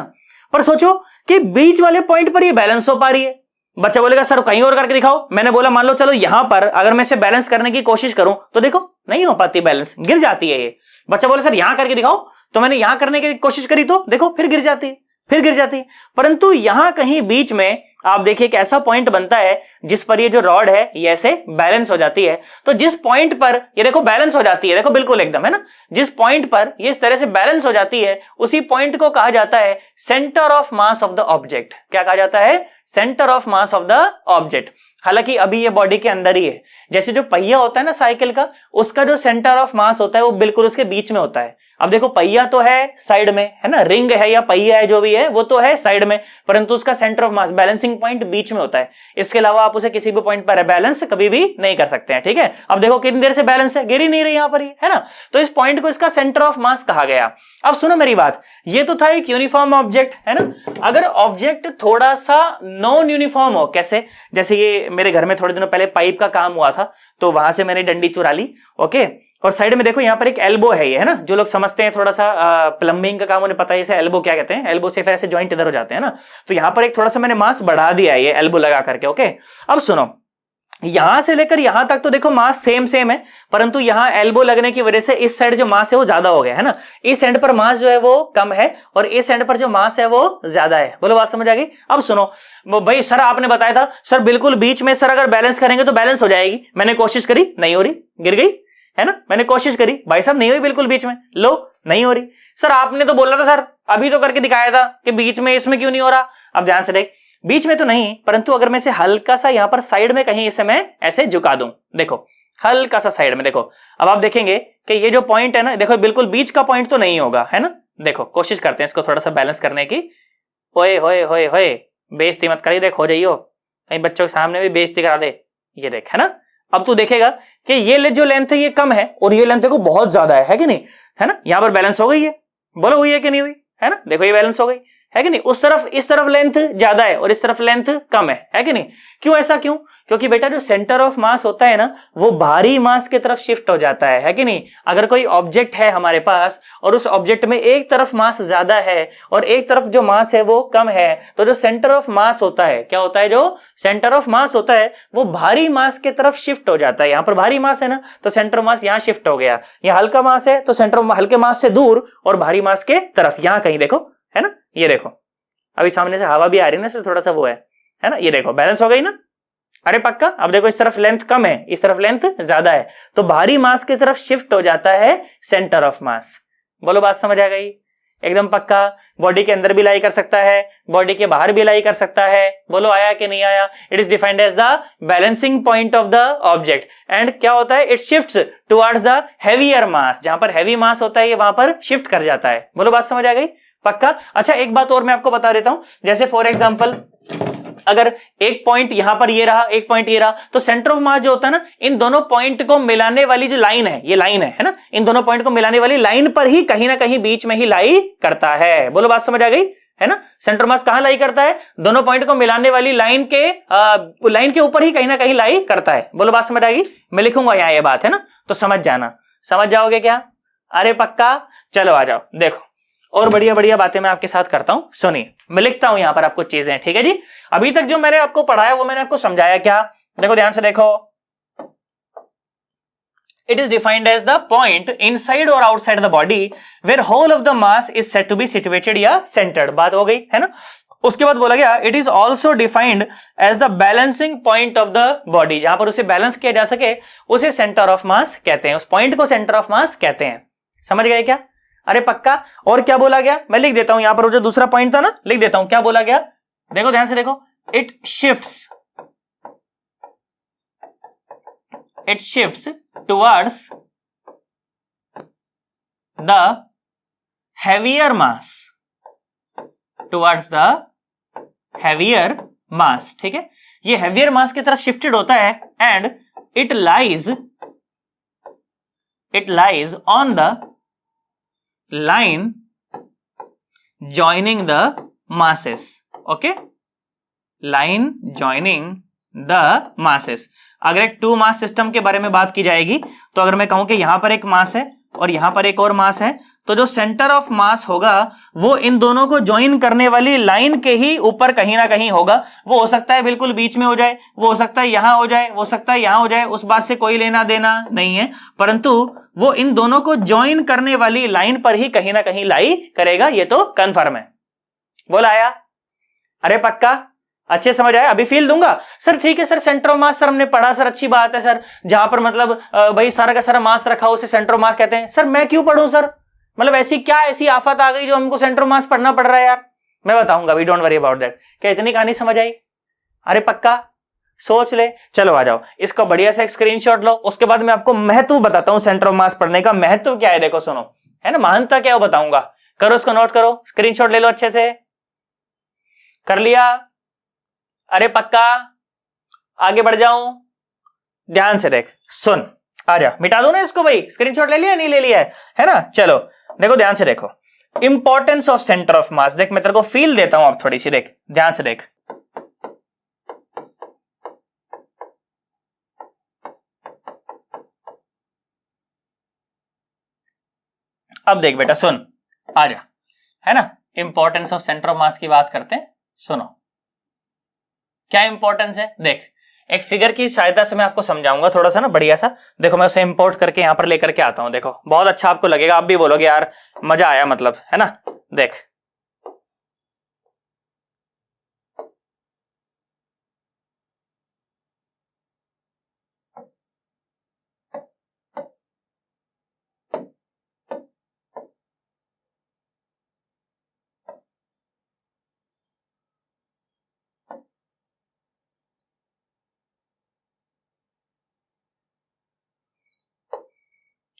पर सोचो कि बीच वाले पॉइंट पर ये बैलेंस हो पा रही है। बच्चा बोलेगा सर कहीं और करके दिखाओ। मैंने बोला मान लो चलो यहां पर अगर मैं इसे बैलेंस करने की कोशिश करूं तो देखो नहीं हो पाती बैलेंस, गिर जाती है ये। बच्चा बोले सर यहां करके दिखाओ, तो मैंने यहां करने की कोशिश करी तो देखो फिर गिर जाती है, फिर गिर जाती है। परंतु यहां कहीं बीच में आप देखिए एक ऐसा पॉइंट बनता है जिस पर ये जो रॉड है ये ऐसे बैलेंस हो जाती है। तो जिस पॉइंट पर ये देखो बैलेंस हो जाती है, देखो बिल्कुल एकदम, है ना, जिस पॉइंट पर ये इस तरह से बैलेंस हो जाती है उसी पॉइंट को कहा जाता है centre of mass of the object. क्या कहा जाता है? Centre of mass of the object. हालांकि अभी ये बॉडी के अंदर ही है। जैसे जो पहिया होता है ना साइकिल का, उसका जो सेंटर ऑफ मास होता है वो बिल्कुल उसके बीच में होता है। अब देखो पहिया तो है साइड में, है ना, रिंग है या पहिया है जो भी है वो तो है साइड में, परंतु उसका centre of mass balancing point बीच में होता है। इसके अलावा आप उसे किसी भी पॉइंट पर बैलेंस कभी भी नहीं कर सकते हैं, ठीक है। अब देखो कितनी देर से बैलेंस है, गिर ही नहीं रही यहां पर ही, है ना। तो इस पॉइंट को इसका सेंटर ऑफ मास कहा गया। अब सुनो मेरी बात, ये तो था एक यूनिफॉर्म ऑब्जेक्ट, है ना। अगर ऑब्जेक्ट थोड़ा सा नॉन यूनिफॉर्म हो, कैसे? जैसे ये मेरे घर में थोड़े दिनों पहले पाइप का काम हुआ था, तो वहां से मैंने डंडी चुरा ली, ओके। और साइड में देखो यहाँ पर एक एल्बो है, ये है ना, जो लोग समझते हैं थोड़ा सा प्लम्बिंग का काम उन्हें पता है इसे एल्बो क्या कहते हैं। एल्बो से फिर ऐसे जॉइंट इधर हो जाते हैं ना, तो यहाँ पर एक थोड़ा सा मैंने मास बढ़ा दिया है ये एल्बो लगा करके, ओके। अब सुनो, यहां से लेकर यहां तक तो देखो मास सेम सेम है, परंतु यहां एल्बो लगने की वजह से इस साइड जो मास है वो ज्यादा हो गया, है ना। इस एंड पर मास जो है वो कम है और इस एंड पर जो मास है वो ज्यादा है। बोलो बात समझ आ गई? अब सुनो भाई, सर आपने बताया था सर बिल्कुल बीच में सर अगर बैलेंस करेंगे तो बैलेंस हो जाएगी। मैंने कोशिश करी, नहीं हो रही, गिर गई, है ना। मैंने कोशिश करी, भाई साहब नहीं हुई बिल्कुल बीच में, लो नहीं हो रही। सर आपने तो बोला था सर, अभी तो करके दिखाया था कि बीच में, इसमें क्यों नहीं हो रहा? अब ध्यान से देख, बीच में तो नहीं, परंतु अगर मैं इसे हल्का सा यहां पर साइड में कहीं इसे मैं ऐसे झुका दूं, देखो हल्का सा साइड में, देखो अब आप देखेंगे कि ये जो पॉइंट है ना, देखो बिल्कुल बीच का पॉइंट तो नहीं होगा, है ना। देखो कोशिश करते हैं इसको थोड़ा सा बैलेंस करने की। ओए होए होए होए, बेइज्जती मत करिए, देख हो जाइयो, कहीं बच्चों के सामने भी बेइज्जती करा दे, ये देख, है ना। अब तू देखेगा कि ये जो लेंथ है ये कम है और ये लेंथ देखो बहुत ज्यादा है कि नहीं, है ना। यहां पर बैलेंस हो गई है, बोलो हुई है कि नहीं हुई, है ना। देखो ये बैलेंस हो गई, है कि नहीं। उस तरफ इस तरफ लेंथ ज्यादा है और इस तरफ लेंथ कम है कि नहीं। क्यों ऐसा? क्यों? क्योंकि बेटा जो सेंटर ऑफ मास होता है ना वो भारी मास की तरफ शिफ्ट हो जाता है कि नहीं। अगर कोई ऑब्जेक्ट है हमारे पास और उस ऑब्जेक्ट में एक तरफ मास ज्यादा है और एक तरफ जो मास है वो कम है, तो जो सेंटर ऑफ मास होता है, क्या होता है, जो सेंटर ऑफ मास होता है वो भारी मास की तरफ शिफ्ट हो जाता है। यहां पर भारी मास है ना, तो सेंटर मास यहां शिफ्ट हो गया। यहां हल्का मास है तो सेंटर हल्के मास से दूर और भारी मास के तरफ, यहां कहीं देखो, है ना। ये देखो अभी सामने से हवा भी आ रही है ना, इसलिए थोड़ा सा वो है ना। ये देखो बैलेंस हो गई ना, अरे पक्का। अब देखो इस तरफ लेंथ कम है, इस तरफ लेंथ ज्यादा है, तो भारी मास की तरफ शिफ्ट हो जाता है सेंटर ऑफ मास। बोलो बात समझ आ गई? एकदम पक्का? बॉडी के अंदर भी लाई कर सकता है, बॉडी के बाहर भी लाई कर सकता है। बोलो आया कि नहीं आया? It is defined as the balancing point of the object and क्या होता है? It shifts towards the heavier mass. जहां पर हैवी मास होता है ये वहां पर शिफ्ट कर जाता है। बोलो बात समझ आ गई? पक्का? अच्छा एक बात और मैं आपको बता देता हूं, जैसे फॉर एग्जांपल अगर एक पॉइंट यहां पर ये रहा, एक पॉइंट ये रहा, तो सेंटर ऑफ मास जो होता है ना, इन दोनों पॉइंट को मिलाने वाली जो लाइन है, ये लाइन है ना, इन दोनों पॉइंट को मिलाने वाली लाइन पर ही कहीं ना कहीं बीच में ही लाई करता है। बोलो बात समझ आ गई? है ना? सेंटर मास कहां लाई करता है? दोनों पॉइंट को मिलाने वाली लाइन के ऊपर ही कहीं ना कहीं लाई करता है। बोलो बात समझ आ गई? मैं लिखूंगा यहां ये बात, है ना, तो समझ जाना। समझ जाओगे क्या? अरे पक्का? चलो आ जाओ, देखो और बढ़िया बढ़िया बातें मैं आपके साथ करता हूं। सुनिए, मैं लिखता हूं यहां पर आपको चीजें, ठीक है जी? अभी तक जो मैंने आपको पढ़ाया वो मैंने आपको समझाया क्या? देखो ध्यान से देखो। It is defined as the point inside और outside the body where whole of the mass is said to be situated या सेंटर्ड। बात हो गई, है ना? उसके बाद बोला गया it is also defined as the balancing point of the body. जहां पर उसे बैलेंस किया जा सके उसे सेंटर ऑफ मास कहते हैं, उस पॉइंट को सेंटर ऑफ मास कहते हैं। समझ गए क्या? अरे पक्का? और क्या बोला गया मैं लिख देता हूं यहां पर, जो दूसरा पॉइंट था ना लिख देता हूं। क्या बोला गया? देखो ध्यान से देखो। It shifts towards the heavier mass, towards the heavier mass. ठीक है, ये हैवियर मास की तरफ शिफ्टेड होता है and it lies on the line joining the masses. okay, line joining the masses। अगर एक टू मास सिस्टम के बारे में बात की जाएगी तो अगर मैं कहूं कि यहां पर एक मास है और यहां पर एक और मास है, तो जो सेंटर ऑफ मास होगा वो इन दोनों को ज्वाइन करने वाली लाइन के ही ऊपर कहीं ना कहीं होगा। वो हो सकता है बिल्कुल बीच में हो जाए, वो हो सकता है यहां हो जाए, वो हो सकता है यहां हो जाए, उस बात से कोई लेना देना नहीं है, परंतु वो इन दोनों को ज्वाइन करने वाली लाइन पर ही कहीं ना कहीं लाई करेगा। ये तो कंफर्म है। बोला आया? अरे पक्का? अच्छे समझ आया? अभी फील दूंगा सर। ठीक है sir, centre of mass sir हमने पढ़ा सर, अच्छी बात है सर। जहां पर मतलब भाई सारा का सारा मास रखा उसे सेंटर ऑफ मास कहते हैं। सर मैं क्यों पढ़ूं सर? मतलब ऐसी आफत आ गई जो हमको सेंटर ऑफ मास पढ़ना पड़ रहा है यार? मैं बताऊंगा, we don't worry about that. क्या इतनी कहानी समझ आई? अरे पक्का? सोच ले। चलो आ जाओ, इसका बढ़िया सा एक स्क्रीनशॉट लो, उसके बाद मैं आपको महत्व बताता हूं सेंटर ऑफ मास पढ़ने का। महत्व क्या है देखो, सुनो, है ना, महानता क्या है वो बताऊंगा। करो इसको, नोट करो, स्क्रीनशॉट ले लो अच्छे से। कर लिया? अरे पक्का? आगे बढ़ जाऊं? ध्यान से देख, सुन, आजा, मिटा दो ना इसको भाई। स्क्रीनशॉट ले लिया नहीं ले लिया है ना? चलो देखो, ध्यान से देखो, इंपॉर्टेंस ऑफ सेंटर ऑफ मास। देख मैं तेरे को फील देता हूं अब थोड़ी सी, देख ध्यान से देख। अब देख बेटा, सुन, आजा, है ना, इंपॉर्टेंस ऑफ सेंटर ऑफ मास की बात करते हैं। सुनो क्या इंपॉर्टेंस है। देख एक फिगर की सहायता से मैं आपको समझाऊंगा थोड़ा सा ना, बढ़िया सा। देखो मैं उसे इंपोर्ट करके यहां पर लेकर के आता हूं। देखो बहुत अच्छा आपको लगेगा, आप भी बोलोगे यार मजा आया, मतलब, है ना। देख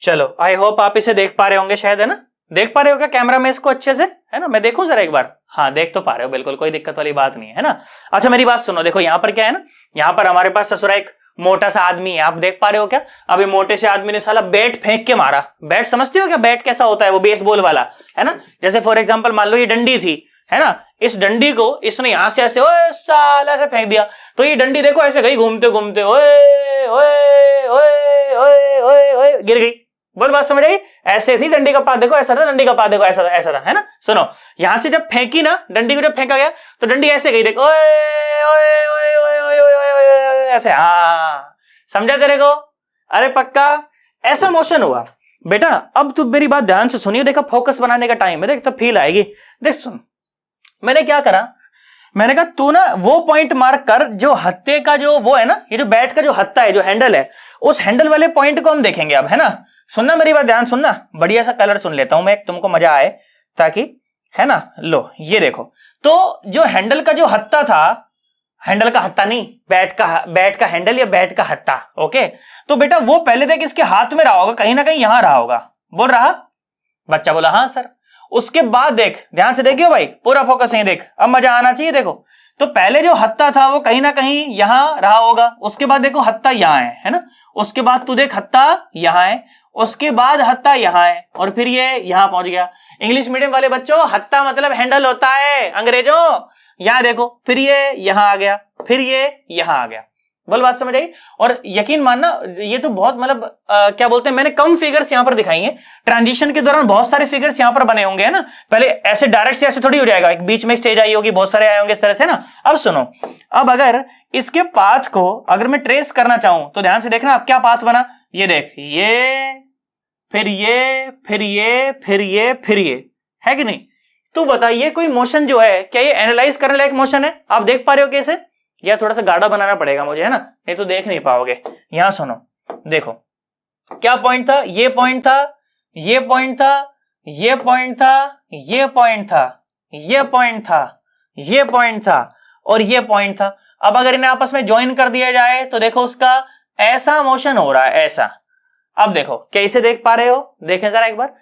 चलो, आई होप आप इसे देख पा रहे होंगे शायद, है ना। देख पा रहे हो क्या कैमरा में इसको अच्छे से, है ना? मैं देखूं जरा एक बार। हाँ देख तो पा रहे हो, बिल्कुल कोई दिक्कत वाली बात नहीं है ना। अच्छा मेरी बात सुनो, देखो यहाँ पर क्या है ना, यहाँ पर हमारे पास ससुरा एक मोटा सा आदमी है, आप देख पा रहे हो क्या? अभी मोटे से आदमी ने साला बैट फेंक के मारा। बैट समझते हो क्या? बैट कैसा होता है? वो बेसबॉल वाला, है ना। जैसे फॉर एग्जाम्पल मान लो ये डंडी थी, है ना, इस डंडी को इसने यहां से ऐसे ओए साला ऐसे फेंक दिया, तो ये डंडी देखो ऐसे गई घूमते घूमते, ओए ओए ओए ओए ओए ओए गिर गई। बोल बात समझ आई? ऐसे थी डंडी का पात, देखो ऐसा था, डंडी का पात देखो ऐसा था, ऐसा था, है ना। सुनो, यहां से जब फेंकी ना डंडी को, जब फेंका गया तो डंडी ऐसे गई, देखो ओए ओए ओए ओए ओए ओए ऐसे। हाँ समझा तेरे को? अरे पक्का ऐसा मोशन हुआ बेटा। अब तू मेरी बात ध्यान से सुनिए, देखा फोकस बनाने का टाइम है, देख तब फील आएगी। देख सुन, मैंने क्या करा, मैंने कहा तू ना वो पॉइंट मार्क कर जो हत्थे का जो वो है ना, ये जो बैट का जो हत्था है, जो हैंडल है, उस हैंडल वाले पॉइंट को हम देखेंगे अब, है ना। सुनना मेरी बात, ध्यान सुनना, बढ़िया सा कलर सुन लेता हूं मैं, तुमको मजा आए। ताकि, है ना, लो ये देखो, तो जो हैंडल का जो हत्था था, हैंडल का हत्था नहीं, बैट का हैंडल या बैट का हत्था, ओके, तो बेटा वो पहले देख इसके हाथ में रहा होगा, कहीं ना कहीं यहां रहा होगा, बोल रहा बच्चा, बोला हाँ सर। उसके बाद देख, ध्यान से देखियो भाई, पूरा फोकस यहीं देख, अब मजा आना चाहिए। देखो तो पहले जो हत्था था वो कहीं ना कहीं यहां रहा होगा, उसके बाद देखो हत्था यहां है ना, उसके बाद तू देख हत्था यहां है, उसके बाद हत्था यहां है, और फिर ये यहां पहुंच गया। इंग्लिश मीडियम वाले बच्चों, हत्था मतलब हैंडल होता है अंग्रेजों। यहां देखो, फिर ये यहां आ गया, फिर ये यहां आ गया। बोल बात समझ आई? और यकीन मानना, ये तो बहुत मतलब क्या बोलते हैं, मैंने कम फिगर्स यहां पर दिखाई हैं। ट्रांजिशन के दौरान बहुत सारे फिगर्स यहां पर बने होंगे, है ना। पहले ऐसे डायरेक्ट से ऐसे थोड़ी हो जाएगा, एक बीच में स्टेज आई होगी, बहुत सारे आए होंगे इस तरह से ना। अब सुनो, अब अगर इसके पाथ को अगर मैं ट्रेस करना चाहूं तो ध्यान से देखना, अब क्या पाथ बना, ये देख, ये फिर ये फिर ये फिर ये फिर ये, है कि नहीं। तू बता, ये कोई मोशन जो है, क्या ये एनालाइज करने लायक मोशन है? आप देख पा रहे हो कैसे? या थोड़ा सा गाढ़ा बनाना पड़ेगा मुझे, है ना, नहीं तो देख नहीं पाओगे। यहां सुनो, देखो क्या पॉइंट था, ये पॉइंट था, ये पॉइंट था, ये पॉइंट था, ये पॉइंट था, ये पॉइंट था, ये पॉइंट था, और ये पॉइंट था। अब अगर इन्हें आपस में ज्वाइन कर दिया जाए तो देखो उसका ऐसा मोशन हो रहा है, ऐसा। अब देखो, कैसे देख पा रहे हो, देखें जरा एक बार।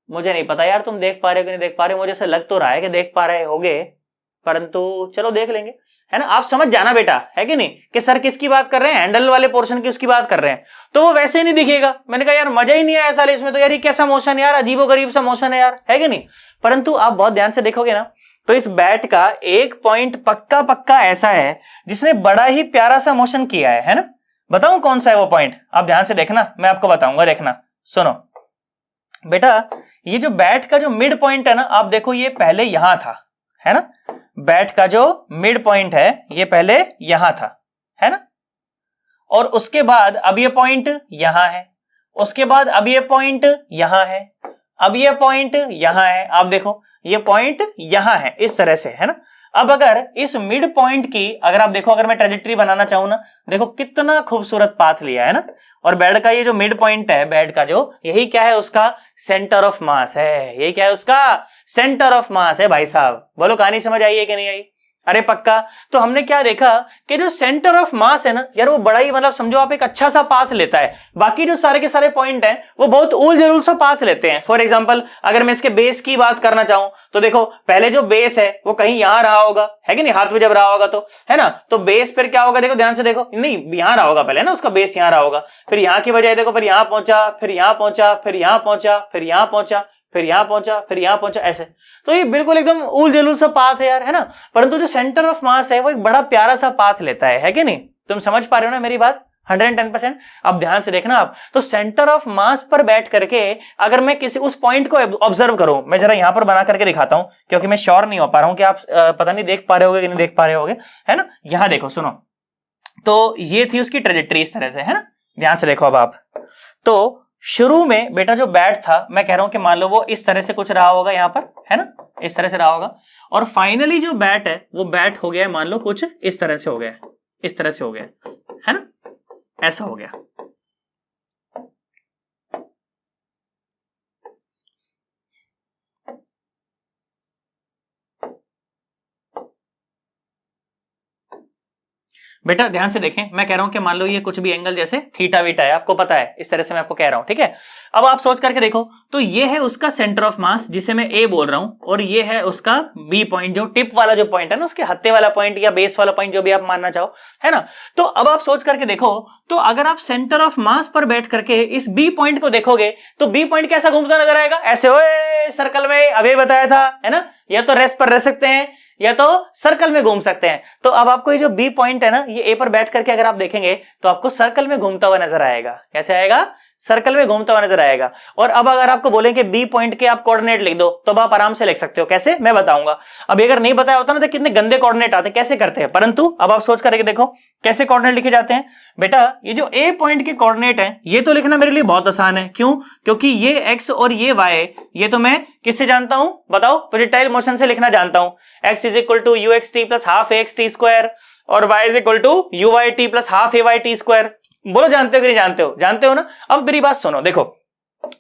मुझे नहीं पता यार तुम देख पा रहे हो कि नहीं देख पा रहे हो, मुझे ऐसा लग तो रहा है कि देख पा रहे होगे, परंतु चलो देख लेंगे, है ना। आप समझ जाना बेटा, है कि नहीं, कि सर किसकी बात कर रहे हैं, हैंडल वाले पोर्शन की उसकी बात कर रहे हैं, तो वो वैसे ही नहीं दिखेगा। मैंने कहा यार मजा ही नहीं आया साले इसमें, तो यार ये कैसा मोशन यार, अजीबोगरीब सा मोशन है यार, है कि नहीं। परंतु आप बहुत ध्यान से देखोगे ना, तो इस बैट का एक पॉइंट पक्का पक्का ऐसा है जिसने बड़ा ही प्यारा सा मोशन किया है ना। बताऊं कौन सा है वो पॉइंट? आप ध्यान से देखना, मैं आपको बताऊंगा, देखना, सुनो बेटा। ये जो बैट का जो मिड पॉइंट है ना, आप देखो ये पहले यहां था, है ना। बैट का जो मिड पॉइंट है ये पहले यहां था, है ना, और उसके बाद अब ये पॉइंट यहां है, उसके बाद अब ये पॉइंट यहां है, अब ये पॉइंट यहां है। आप देखो ये पॉइंट यहां है, इस तरह से, है ना। अब अगर इस मिड पॉइंट की अगर आप देखो, अगर मैं ट्रेजेक्टरी बनाना चाहूं ना, देखो कितना खूबसूरत पाथ लिया है ना। और बेड का ये जो मिड पॉइंट है, बेड का जो, यही क्या है, उसका सेंटर ऑफ मास है। यही क्या है, उसका सेंटर ऑफ मास है भाई साहब। बोलो कहानी समझ आई है कि नहीं आई? अरे पक्का। तो हमने क्या देखा कि जो सेंटर ऑफ मास है ना यार, वो बड़ा ही मतलब समझो आप एक अच्छा सा पाथ लेता है। बाकी जो सारे के सारे पॉइंट हैं वो बहुत उल जरूल सा पाथ लेते हैं। फॉर एग्जांपल अगर मैं इसके बेस की बात करना चाहूं तो देखो, पहले जो बेस है वो कहीं यहां रहा होगा, है कि नहीं, हाथ में जब रहा होगा तो, है ना। तो बेस फिर क्या होगा, देखो ध्यान से देखो, नहीं यहां रहा होगा पहले ना, उसका बेस यहां रहा होगा, फिर यहां की बजाय देखो, फिर यहां पहुंचा, फिर यहां पहुंचा, फिर यहां पहुंचा, फिर यहां पहुंचा, फिर यहां पहुंचा, फिर यहां पहुंचा, ऐसे। तो ये बिल्कुल एकदम उल जलूल सा पाथ है यार, है ना। परंतु जो सेंटर ऑफ मास है वो एक बड़ा प्यारा सा पाथ लेता है कि नहीं। तुम समझ पा रहे हो ना मेरी बात? 110%। अब ध्यान से देखना आप, तो सेंटर ऑफ मास पर बैठ करके अगर मैं किसी उस पॉइंट को ऑब्जर्व करूं, मैं जरा यहां पर बना करके दिखाता हूं, क्योंकि मैं श्योर नहीं हो पा रहा हूं कि आप पता नहीं देख पा रहे होगे कि नहीं देख पा रहे होगे, है ना। यहां देखो, सुनो, तो ये थी उसकी ट्रेजेक्टरी इस तरह से, है ना। ध्यान से देखो अब आप, तो शुरू में बेटा जो बैट था, मैं कह रहा हूं कि मान लो वो इस तरह से कुछ रहा होगा यहां पर, है ना, इस तरह से रहा होगा, और फाइनली जो बैट है वो बैट हो गया, मान लो कुछ इस तरह से हो गया, इस तरह से हो गया, है ना, ऐसा हो गया। बेटा ध्यान से देखें, मैं कह रहा हूं कि मान लो ये कुछ भी एंगल जैसे थीटा वीटा है, आपको पता है, इस तरह से मैं आपको कह रहा हूं, ठीक है। अब आप सोच करके देखो, तो ये है उसका सेंटर ऑफ मास जिसे मैं ए बोल रहा हूं, और ये है उसका बी पॉइंट, जो टिप वाला जो पॉइंट है ना, उसके हत्थे वाला पॉइंट या बेस वाला पॉइंट, जो भी आप मानना चाहो, है ना। तो अब आप सोच करके देखो, तो अगर आप सेंटर ऑफ मास पर बैठ करके इस बी पॉइंट को देखोगे तो बी पॉइंट कैसा घूमता नजर आएगा, ऐसे ओए सर्कल में, अभी बताया था, है ना। या तो रेस्ट पर रह सकते हैं या तो सर्कल में घूम सकते हैं। तो अब आपको ये जो बी पॉइंट है ना, ये ए पर बैठ करके अगर आप देखेंगे तो आपको सर्कल में घूमता हुआ नजर आएगा। कैसे आएगा? सर्कल में घूमता हुआ नजर आएगा। और अब अगर आपको बोले कि बी पॉइंट के आप कोऑर्डिनेट लिख दो, तो आप आराम से लिख सकते हो। कैसे? मैं बताऊंगा। अब अगर नहीं बताया होता ना तो कितने गंदे कोऑर्डिनेट आते, कैसे करते हैं। परंतु अब आप सोच करके देखो कैसे कोऑर्डिनेट लिखे जाते हैं। बेटा ये जो ए पॉइंट के कोऑर्डिनेट है, ये तो लिखना मेरे लिए बहुत आसान है। क्यों? क्योंकि ये एक्स और ये वाई, ये तो मैं किससे जानता हूं, बताओ? प्रोजेक्टाइल मोशन से लिखना जानता हूं। X is equal to u x t plus half a x t square, और y is equal to u y t plus half a y t square. बोलो जानते हो कि नहीं जानते हो? जानते हो ना। अब मेरी बात सुनो, देखो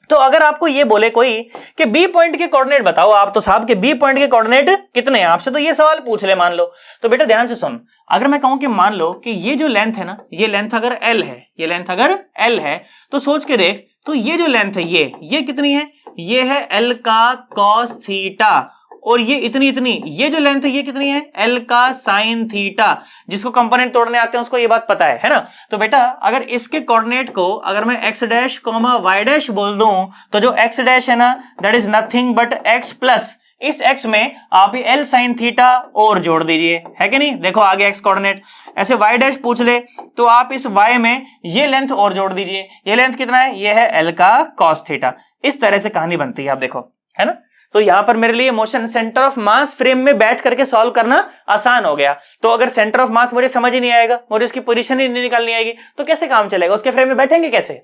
तो अगर आपको ये बोले कोई कि बी पॉइंट के कोऑर्डिनेट बताओ, आप तो साहब के बी पॉइंट के कोऑर्डिनेट कितने हैं, आपसे तो ये सवाल पूछ ले मान लो, तो बेटा ध्यान से सुन, अगर मैं कहूं कि मान लो कि ये जो लेंथ है ना, ये लेंथ अगर L है, ये लेंथ अगर L है, तो सोच के देख, तो ये जो लेंथ है ये कितनी है, ये है L का cos थीटा, और ये इतनी, ये जो लेंथ है ये कितनी है, L का sin थीटा। जिसको कंपोनेंट तोड़ने आते हैं उसको ये बात पता है ना। तो बेटा अगर इसके कोऑर्डिनेट को अगर मैं x dash comma y dash बोल दूं, तो जो x डैश है ना, that is nothing but x plus इस x में आप ये L sin थीटा और जोड़ दीजिए, है कि नहीं। देखो आगे x कोऑर्डिनेट, ऐसे y डैश पूछ ले तो आप इस y में ये लेंथ और जोड़ दीजिए, ये लेंथ कितना है, ये है L का cos थीटा। इस तरह से कहानी बनती है, आप देखो, है ना। तो यहां पर मेरे लिए motion centre of mass frame में बैठ करके सॉल्व करना आसान हो गया। तो अगर सेंटर ऑफ मास मुझे समझ ही नहीं आएगा, मुझे उसकी पोजीशन ही नहीं निकालनी आएगी, तो कैसे काम चलेगा, उसके फ्रेम में बैठेंगे कैसे,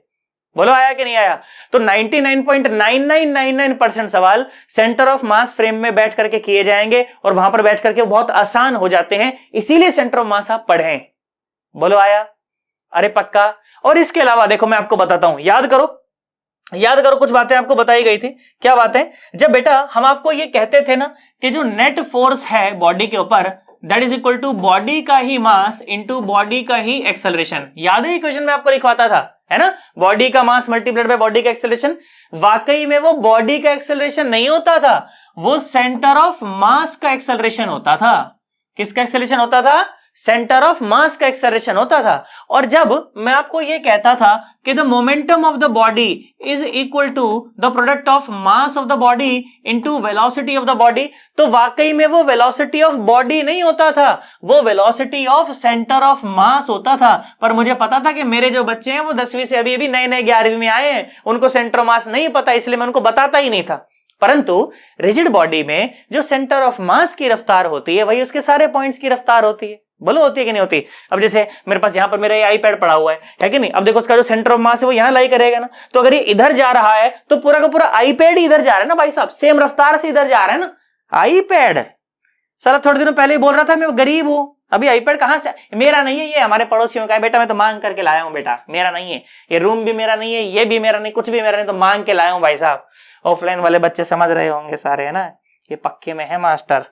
बोलो आया कि नहीं आया। तो 99.9999% सवाल सेंटर ऑफ मास फ्रेम में बैठ करके किए जाएंगे, और वहां पर बैठ करके बहुत आसान हो जाते हैं, इसीलिए सेंटर ऑफ मास आप पढ़ें। बोलो आया, अरे पक्का। और इसके अलावा देखो मैं आपको बताता हूं, याद करो कुछ बातें आपको बताई गई थी। क्या बातें, जब बेटा हम आपको ये कहते थे ना कि जो नेट फोर्स है बॉडी के ऊपर, that is equal to body का ही मास इंटू बॉडी का ही एक्सेलरेशन। याद है इक्वेशन में आपको लिखवाता था, है ना, बॉडी का मास मल्टीप्लाइड बाय बॉडी का एक्सेलरेशन। वाकई में वो बॉडी का एक्सेलरेशन नहीं होता था, वो सेंटर ऑफ मास का एक्सेलरेशन होता था। किसका एक्सेलरेशन होता था, सेंटर ऑफ मास का एक्सेलरेशन होता था। और जब मैं आपको यह कहता था कि the momentum of the body is equal to the product of mass of the body into velocity of the body, तो वाकई में वो वेलोसिटी ऑफ बॉडी नहीं होता था, वो वेलोसिटी ऑफ सेंटर ऑफ मास होता था। पर मुझे पता था कि मेरे जो बच्चे हैं वो 10वीं से अभी नए 11वीं में आए हैं, उनको सेंटर ऑफ मास नहीं पता, इसलिए मैं उनको बताता ही नहीं था। परंतु रिजिड बॉडी में जो सेंटर ऑफ मास की रफ्तार होती है वही उसके सारे पॉइंट्स की रफ्तार होती है। बोलो होती है कि नहीं होती। अब जैसे मेरे पास यहां पर मेरा ये आईपैड पड़ा हुआ है कि नहीं, अब देखो उसका जो सेंटर ऑफ मास है वो यहां लाई करेगा ना, तो अगर ये इधर जा रहा है तो पूरा का पूरा आईपैड ही इधर जा रहा है ना भाई साहब, सेम रफ्तार से इधर जा रहा है ना आईपैड। साला थोड़े दिनों पहले ही बोल रहा था मैं गरीब हूं, अभी आईपैड कहां से, मेरा नहीं है, ये हमारे पड़ोसियों का है बेटा, मैं तो मांग करके लाया हूं बेटा, मेरा नहीं है, ये रूम भी मेरा नहीं है, ये भी मेरा नहीं, कुछ भी मेरा नहीं, तो मांग के लाया हूं भाई साहब। ऑफलाइन वाले बच्चे समझ रहे होंगे सारे, है ना, ये पक्के में है मास्टर।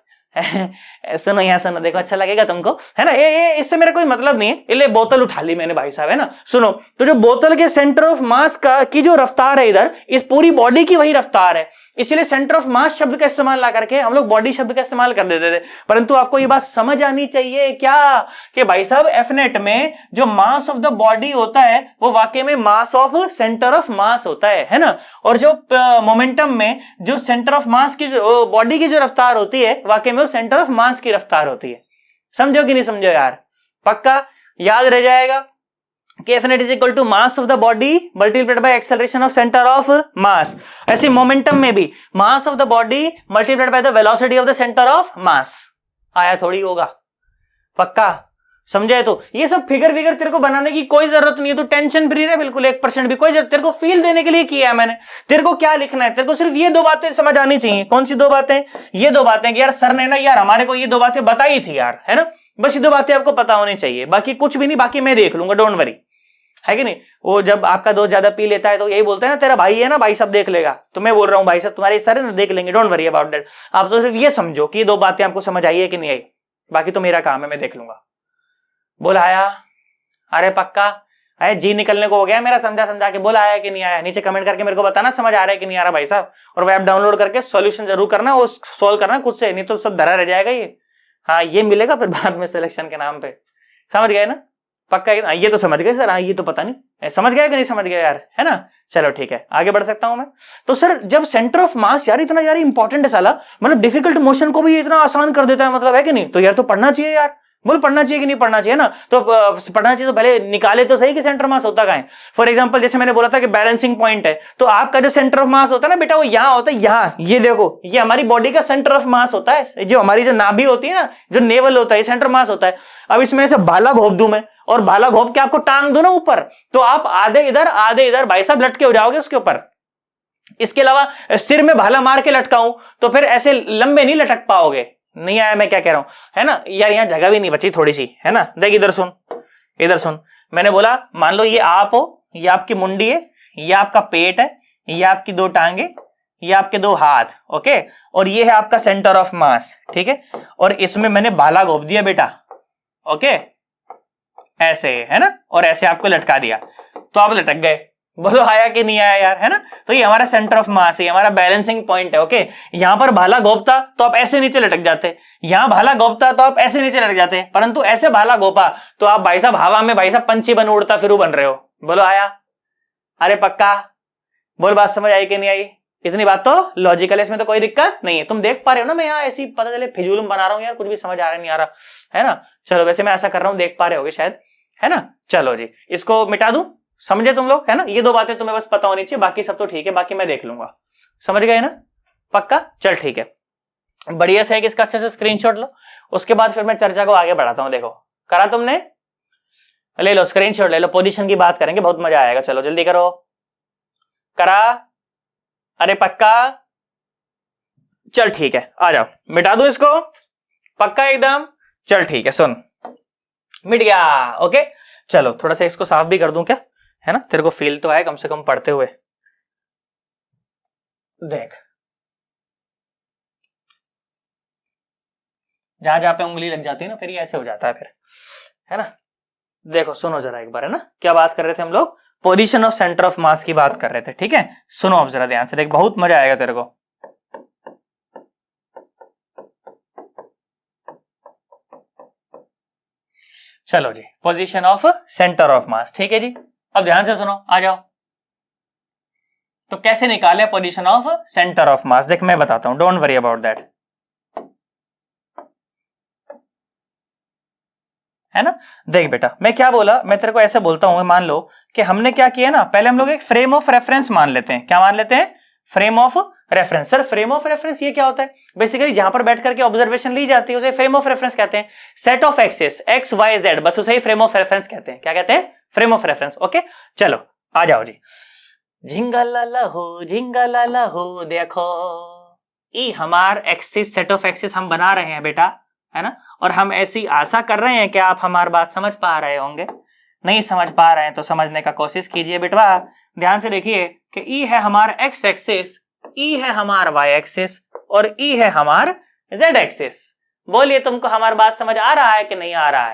सुनो यहाँ सुनो, देखो अच्छा लगेगा तुमको, है ना, ये इससे मेरा कोई मतलब नहीं है, इसलिए बोतल उठा ली मैंने भाई साहब, है ना। सुनो, तो जो बोतल के सेंटर ऑफ मास का की जो रफ्तार है इधर, इस पूरी बॉडी की वही रफ्तार है, इसलिए सेंटर ऑफ मास शब्द का इस्तेमाल ला करके हम लोग बॉडी शब्द का इस्तेमाल कर देते थे। परंतु आपको ये बात समझ आनी चाहिए क्या, कि भाई साहब एफनेट में जो मास ऑफ द बॉडी होता है वो वाकई में मास ऑफ सेंटर ऑफ मास होता है ना। और जो मोमेंटम में जो सेंटर ऑफ मास की जो बॉडी की जो रफ्तार होती है वाकई में वो सेंटर ऑफ मास की रफ्तार होती है। समझो कि नहीं समझो यार, पक्का याद रह जाएगा कि F net is equal to mass of the body multiplied by acceleration of center of mass। ऐसे मोमेंटम में भी mass of the body multiplied by the velocity of the center of mass। आया थोड़ी होगा, पक्का समझे। तो ये सब फिगर तेरे को बनाने की कोई जरूरत नहीं है, तो टेंशन फ्री रहे बिल्कुल, 1% भी कोई जरूरत, तेरे को फील देने के लिए किया है मैंने। तेरे को क्या लिखना है, तेरे को सिर्फ ये दो बातें समझ आनी चाहिए। कौन सी दो बातें, ये दो बातें कि यार सर ने ना यार हमारे को ये दो बातें बताई थी यार, है ना, बस ये दो बातें आपको पता होनी चाहिए, बाकी कुछ भी नहीं, बाकी मैं देख लूंगा, डोंट वरी, है कि नहीं। वो जब आपका दोस्त ज्यादा पी लेता है तो यही बोलते हैं ना, तेरा भाई है ना, भाई सब देख लेगा, तो मैं बोल रहा हूं भाई साहब तुम्हारे सर है ना, देख लेंगे, डोंट वरी अबाउट दैट। आप तो सिर्फ ये समझो कि ये दो बातें आपको समझ आई है कि नहीं आई, बाकी तो मेरा काम है, मैं देख लूंगा। बोला आया, अरे पक्का, अरे जी निकलने को हो गया मेरा समझा के, बोला आया कि नहीं आया, नीचे कमेंट करके मेरे को बताना समझ आ रहा है कि नहीं आ रहा भाई साहब। और वो ऐप डाउनलोड करके सॉल्यूशन जरूर करना, वो सोल्व करना खुद से, नहीं तो सब धरा रह जाएगा ये। हाँ ये मिलेगा फिर बाद में सिलेक्शन के नाम पे, समझ गए ना, पक्का। ये तो समझ गए सर, हाँ ये तो पता नहीं समझ गया कि नहीं समझ गया यार, है ना। चलो ठीक है, आगे बढ़ सकता हूं मैं। तो सर जब सेंटर ऑफ मास यार इतना यार इंपॉर्टेंट है साला, मतलब डिफिकल्ट मोशन को भी इतना आसान कर देता है, मतलब है कि नहीं, तो यार तो पढ़ना चाहिए यार। बोल पढ़ना चाहिए कि नहीं पढ़ना चाहिए ना, तो पढ़ना चाहिए। तो पहले निकाले तो सही कि सेंटर मास होता कहां है। फॉर एग्जांपल जैसे मैंने बोला था कि बैलेंसिंग पॉइंट है, तो आपका जो सेंटर ऑफ मास होता है ना बेटा वो यहां होता है, यहां, ये देखो ये हमारी बॉडी का सेंटर ऑफ मास होता है, जो हमारी जो नाभि होती है ना, जो नेवल होता है, सेंटर मास होता है। अब इसमें से भाला घोप दूं मैं, और भाला घोप के आपको टांग दूं ना ऊपर, तो आप आधे इधर भाई साहब लटके हो जाओगे उसके ऊपर। इसके अलावा सिर में भाला मार के लटकाऊं तो फिर ऐसे लंबे नहीं लटक पाओगे। नहीं आया मैं क्या कह रहा हूं, है ना यार, यहां जगह भी नहीं बची थोड़ी सी, है ना। देख इधर सुन, मैंने बोला मान लो ये आप हो, ये आपकी मुंडी है, ये आपका पेट है, ये आपकी दो टांगे, ये आपके दो हाथ, ओके, और ये है आपका सेंटर ऑफ मास, ठीक है। और इसमें मैंने भाला घोप दिया बेटा, ओके, ऐसे है ना, और ऐसे आपको लटका दिया, तो आप लटक गए। बोलो आया कि नहीं आया यार, है ना। तो ये हमारा सेंटर ऑफ मास है, हमारा बैलेंसिंग पॉइंट है, ओके। यहां पर भाला घोपता तो आप ऐसे नीचे लटक जाते, यहां भाला घोपता तो आप ऐसे नीचे लटक जाते, परंतु ऐसे भाला घोपा तो आप भाई साहब हवा में भाई साहब पंछी बन उड़ता फिर बन रहे हो। बोलो आया, अरे पक्का, बोल बात समझ आई कि नहीं आई। इतनी बात तो लॉजिकल है, इसमें तो कोई दिक्कत नहीं है। तुम देख पा रहे हो ना, मैं यहाँ ऐसी पता चले फिजूल बना रहा हूँ यार, कुछ भी समझ आ रहा नहीं आ रहा, है ना। चलो वैसे मैं ऐसा कर रहा हूँ, देख पा रहे होगे शायद, है ना। चलो जी, इसको मिटा दूं, समझे तुम लोग, है ना। ये दो बातें तुम्हें बस पता होनी चाहिए, बाकी सब तो ठीक है, बाकी मैं देख लूंगा। समझ गए ना, पक्का। चल ठीक है, बढ़िया से है कि इसका अच्छे से स्क्रीनशॉट लो, उसके बाद फिर मैं चर्चा को आगे बढ़ाता हूं। देखो करा तुमने, ले लो स्क्रीनशॉट ले लो, पोजीशन की बात करेंगे, बहुत मजा आएगा। चलो जल्दी करो, करा, अरे पक्का, चल ठीक है, आ जाओ, मिटा दो इसको, पक्का एकदम। चल ठीक है, सुन, मिट गया, ओके। चलो थोड़ा सा इसको साफ भी कर दूं क्या, है ना, तेरे को फील तो आए कम से कम पढ़ते हुए। देख जहां जहां पे उंगली लग जाती है ना, फिर ये ऐसे हो जाता है फिर, है ना। देखो सुनो जरा एक बार, है ना, क्या बात कर रहे थे हम लोग, पोजीशन ऑफ सेंटर ऑफ मास की बात कर रहे थे, ठीक है। सुनो अब जरा ध्यान से, देख बहुत मजा आएगा तेरे को। चलो जी, position of centre of mass, ठीक है जी। अब ध्यान से सुनो, आ जाओ। तो कैसे निकाले पोजीशन ऑफ सेंटर ऑफ मास, देख मैं बताता हूं, डोंट वरी अबाउट दैट, है ना। देख बेटा मैं क्या बोला, मैं तेरे को ऐसे बोलता हूं, मान लो कि हमने क्या किया ना, पहले हम लोग एक फ्रेम ऑफ रेफरेंस मान लेते हैं। क्या मान लेते हैं, frame of reference. Sir frame of reference ये क्या होता है, बेसिकली जहां पर बैठ करके ऑब्जर्वेशन ली जाती है उसे फ्रेम ऑफ रेफरेंस कहते हैं। Set of axes X Y Z, बस उसे ही फ्रेम ऑफ रेफरेंस कहते हैं। क्या कहते हैं, फ्रेम ऑफ रेफरेंस, ओके। चलो आ जाओ जी, झिंगाला हो देखो, ई हमार एक्सिस, सेट ऑफ एक्सिस हम बना रहे हैं बेटा, है ना। और हम ऐसी आशा कर रहे हैं कि आप हमारी बात समझ पा रहे होंगे। नहीं समझ पा रहे हैं तो समझने का कोशिश कीजिए बेटवा। ध्यान से देखिए कि ई है हमार एक्स एक्सिस, ई है हमार वाई एक्सिस, और ई है हमार जेड एक्सिस। बोलिए तुमको हमारी बात समझ आ रहा है कि नहीं आ रहा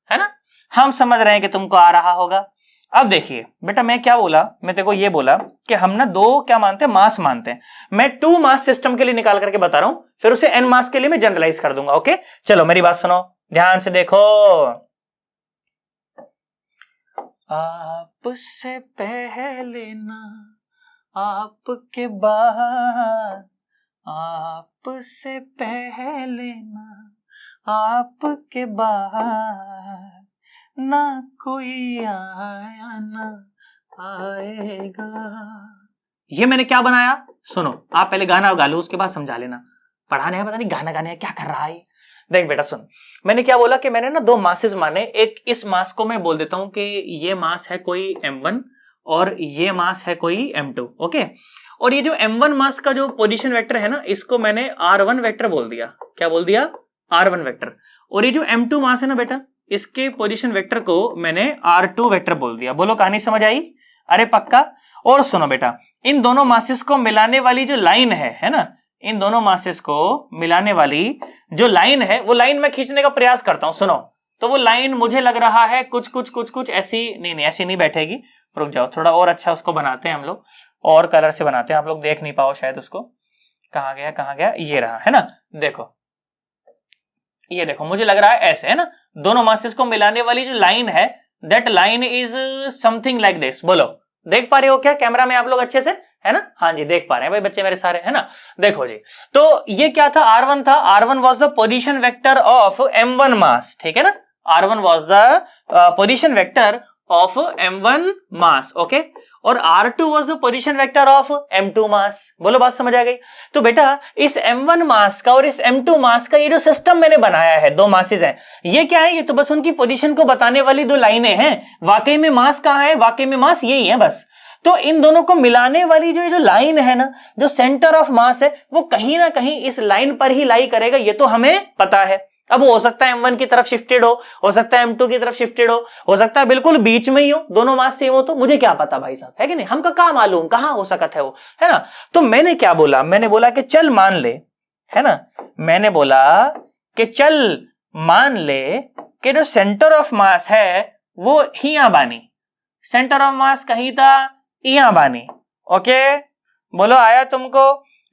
है ना। हम समझ रहे हैं कि तुमको आ रहा होगा। अब देखिए बेटा मैं क्या बोला, मैं तेरे को ये बोला कि हम ना दो क्या मानते हैं, मास मानते हैं। मैं 2 मास सिस्टम के लिए निकाल करके बता रहा हूं, फिर उसे n मास के लिए मैं जनरलाइज कर दूंगा, ओके। चलो मेरी बात सुनो ध्यान से, देखो आपसे पहले ना आपके बाद, आपसे पहले ना आपके बाद, ना कोई आया ना आएगा। ये मैंने क्या बनाया, सुनो आप पहले गाना गा लो, उसके बाद समझा लेना। पढ़ाने है पता नहीं, गाना गाने क्या कर रहा है। देख बेटा सुन, मैंने क्या बोला कि मैंने ना 2 मासेस माने। एक इस मास को मैं बोल देता हूं कि ये मास है कोई m1 और ये मास है कोई m2, ओके। और ये जो m1 मास का जो पोजीशन वेक्टर है ना, इसको मैंने r1 वेक्टर बोल दिया। क्या बोल दिया, r1 वेक्टर। और ये जो m2 मास है ना बेटा, इसके पोजीशन वेक्टर को मैंने r2 वेक्टर बोल दिया। बोलो कहानी समझ आई, अरे पक्का। और सुनो बेटा, इन दोनों मासेस को मिलाने वाली जो लाइन है ना, इन दोनों मासेस को मिलाने वाली जो लाइन है, वो लाइन मैं खींचने का प्रयास करता हूं। सुनो, तो वो लाइन मुझे लग रहा है कुछ ऐसी नहीं ऐसी नहीं बैठेगी। रुक जाओ, थोड़ा और अच्छा उसको बनाते हैं हम लोग, और कलर से बनाते हैं, आप लोग देख नहीं पाओ शायद उसको। कहां गया, ये रहा, है ना। देखो ये देखो, मुझे लग रहा है ऐसे, है ना। दोनों मासेस को मिलाने वाली जो लाइन है, that line is something like this. बोलो देख पा रहे हो क्या कैमरा में आप लोग अच्छे से, है ना। हाँ जी देख पा रहे हैं भाई बच्चे मेरे सारे, है ना। देखो जी, तो ये क्या था, R1 था। R1 was the position vector of m1 mass, ठीक है ना। R1 was the position vector of m1 mass, okay. और R2 was the position vector of m2 mass। बोलो बात समझ आ गई। तो बेटा इस m1 मास का और इस m2 मास का ये जो सिस्टम मैंने बनाया है, 2 मासेस हैं, ये क्या है, ये तो बस उनकी पोजीशन को बताने वाली 2 लाइनें हैं। वाकई में मास कहां है, वाकई में मास यही है बस। तो इन दोनों को मिलाने वाली जो लाइन है ना, जो सेंटर ऑफ मास है, वो कहीं ना कहीं इस लाइन पर ही लाई करेगा, ये तो हमें पता है। अब हो सकता है M1 की तरफ शिफ्टेड हो सकता है M2 की तरफ शिफ्टेड हो सकता है बिल्कुल बीच में ही हो, दोनों मास सेम हो, तो मुझे क्या पता भाई साहब, है कि नहीं, हमका कहां मालूम कहां हो सकता है वो, है ना। तो मैंने क्या बोला, मैंने बोला कि चल मान ले, है ना, मैंने बोला कि चल मान ले कि जो सेंटर ऑफ मास है वो हियां बानी, सेंटर ऑफ मास कहीं था यहाँ बानी। ओके, बोलो आया तुमको।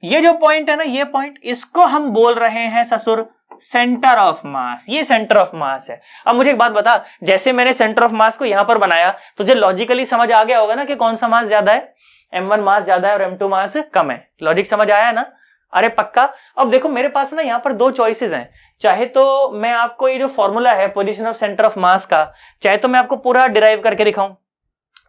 ये जो पॉइंट है ना, ये पॉइंट, इसको हम बोल रहे हैं ससुर सेंटर ऑफ मास, ये सेंटर ऑफ मास है। अब मुझे एक बात बता, जैसे मैंने सेंटर ऑफ मास को यहां पर बनाया, तुझे लॉजिकली समझ आ गया होगा ना कि कौन सा मास ज्यादा है, M1 मास ज्यादा है और M2 मास कम है। लॉजिक समझ आया ना? अरे पक्का। अब देखो मेरे पास ना यहाँ पर दो चॉइसेस हैं, चाहे तो मैं आपको ये जो फॉर्मूला है पोजीशन ऑफ सेंटर ऑफ मास का, चाहे तो मैं आपको पूरा डिराइव करके दिखाऊं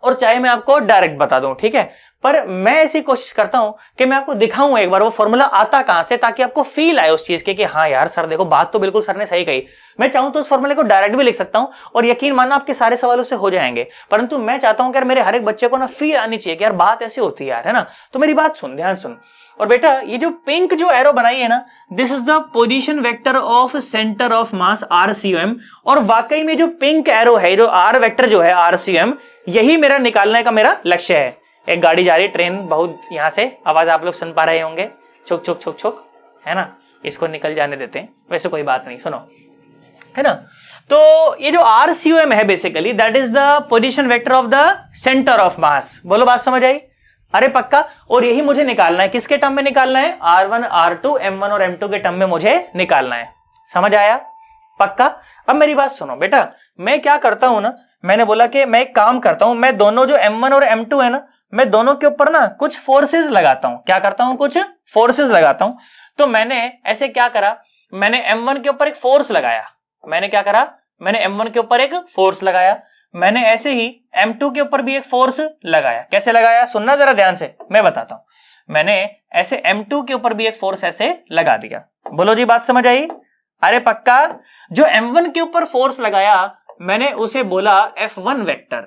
और चाहे मैं आपको डायरेक्ट बता दूं, ठीक है। पर मैं ऐसी कोशिश करता हूं कि मैं आपको दिखाऊं एक बार वो फॉर्मूला आता कहां से, ताकि आपको फील आए उस चीज के कि हाँ यार सर देखो बात तो बिल्कुल सर ने सही कही। मैं चाहूं तो उस फॉर्मूले को डायरेक्ट भी लिख सकता हूं और यकीन मानना आपके सारे सवालों से हो जाएंगे, परंतु मैं चाहता हूं कि यार मेरे हर एक बच्चे को ना फील आनी चाहिए कि यार बात ऐसी होती है यार, है ना। तो मेरी बात सुन, ध्यान सुन। और बेटा ये जो पिंक जो एरो बनाई है ना, this is the position vector of centre of mass RCM। और वाकई में जो पिंक एरो है, जो R वेक्टर जो है RCM, यही मेरा निकालने का मेरा लक्ष्य है। एक गाड़ी जा रही, ट्रेन, बहुत यहां से आवाज आप लोग सुन पा रहे होंगे, छुक छुक छुक छुक, है ना। इसको निकल जाने देते हैं, वैसे कोई बात नहीं, सुनो, है ना। तो ये जो RCM है basically that is the position vector of the centre of मास। बोलो बात समझ आई? अरे पक्का। और यही मुझे निकालना है, किसके टर्म में निकालना है? R1 R2 M1 और M2 के टर्म में मुझे निकालना है। समझ आया? पक्का। अब मेरी बात सुनो बेटा, मैं क्या करता हूं ना, मैंने बोला कि मैं एक काम करता हूं, मैं दोनों जो M1 और M2 है ना, मैं दोनों के ऊपर ना कुछ फोर्सेस लगाता हूं। क्या करता हूं? कुछ फोर्सेस लगाता हूं। तो मैंने ऐसे क्या करा, मैंने M1 के ऊपर एक फोर्स लगाया। मैंने क्या करा? मैंने M1 के ऊपर एक फोर्स लगाया। मैंने ऐसे ही M2 के ऊपर भी एक फोर्स लगाया। कैसे लगाया? सुनना जरा ध्यान से, मैं बताता हूं। मैंने ऐसे M2 के ऊपर भी एक फोर्स ऐसे लगा दिया। बोलो जी बात समझ आई? अरे पक्का। जो M1 के ऊपर फोर्स लगाया मैंने उसे बोला F1 वेक्टर,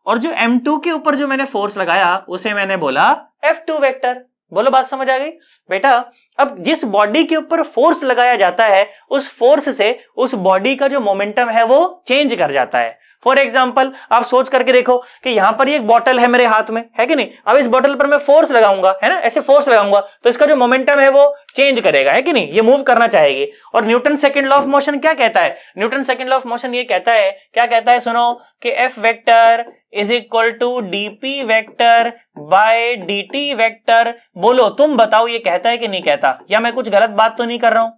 और जो M2 के ऊपर जो मैंने फोर्स लगाया उसे मैंने बोला F2 वेक्टर। बोलो बात समझ आ गई? बेटा अब जिस बॉडी के ऊपर फोर्स लगाया जाता है उस फोर्स से उस बॉडी का जो मोमेंटम है वो चेंज कर जाता है। फॉर एग्जाम्पल आप सोच करके देखो कि यहां पर एक बॉटल है मेरे हाथ में, है कि नहीं। अब इस बॉटल पर मैं फोर्स लगाऊंगा, है ना, ऐसे फोर्स लगाऊंगा तो इसका जो मोमेंटम है वो चेंज करेगा, है कि नहीं, ये मूव करना चाहेगी। और Newton second law of motion क्या कहता है? Newton second law of motion ये कहता है, क्या कहता है सुनो, कि F vector is equal to dp vector by dt vector. बोलो तुम बताओ ये कहता है कि नहीं कहता, या मैं कुछ गलत बात तो नहीं कर रहा हूं?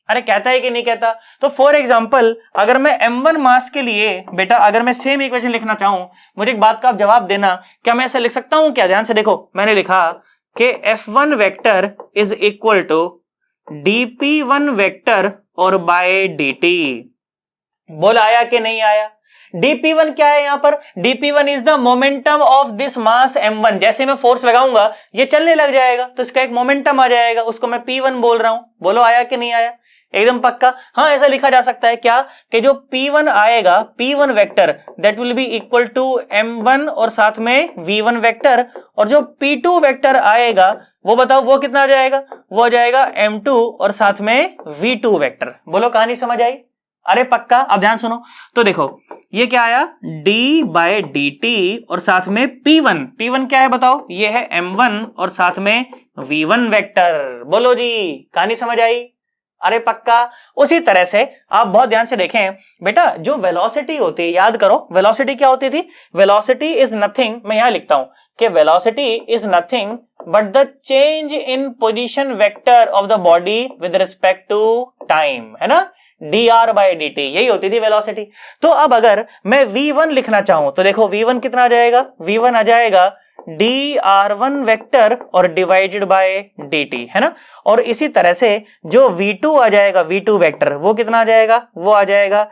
अरे कहता है कि नहीं कहता? तो फॉर एग्जाम्पल अगर मैं M1 मास के लिए बेटा अगर मैं सेम इक्वेशन लिखना चाहूं, मुझे एक बात का आप जवाब देना, क्या मैं ऐसे लिख सकता हूं क्या? ध्यान से देखो, मैंने लिखा कि F1 vector is equal to dp1 vector और बाय dt। बोल आया कि नहीं आया? dp1 क्या है यहां पर? dp1 is the momentum of this mass m1। जैसे मैं फोर्स लगाऊंगा ये चलने लग जाएगा तो इसका एक मोमेंटम आ जाएगा, उसको मैं p1 बोल रहा हूं। बोलो आया कि नहीं आया? एकदम पक्का। हाँ ऐसा लिखा जा सकता है क्या, कि जो p1 आएगा, p1 vector that will be equal to m1 और साथ में v1 वेक्टर, और जो p2 वेक्टर आएगा वो बताओ वो कितना आ जाएगा? वो आ जाएगा m2 और साथ में v2 वेक्टर। बोलो कहानी समझ आई? अरे पक्का। अब ध्यान सुनो, तो देखो ये क्या आया, d बाय dt और साथ में p1। p1 क्या है बताओ? ये है m1 और साथ में v1 वेक्टर। बोलो जी कहानी समझ आई? अरे पक्का। उसी तरह से आप बहुत ध्यान से देखें बेटा, जो वेलोसिटी होती है, याद करो वेलोसिटी क्या होती थी? वेलोसिटी इज नथिंग, मैं यहां लिखता हूं कि velocity is nothing but the change in position vector of the body with respect to time, है ना, dr बाय dt, यही होती थी वेलोसिटी। तो अब अगर मैं v1 लिखना चाहूं तो देखो v1 कितना आ जाएगा? v1 आ जाएगा dr1 वेक्टर और डिवाइडेड बाय dt, है ना। और इसी तरह से जो v2 आ जाएगा, v2 वेक्टर, वो कितना आ जाएगा? वो आ जाएगा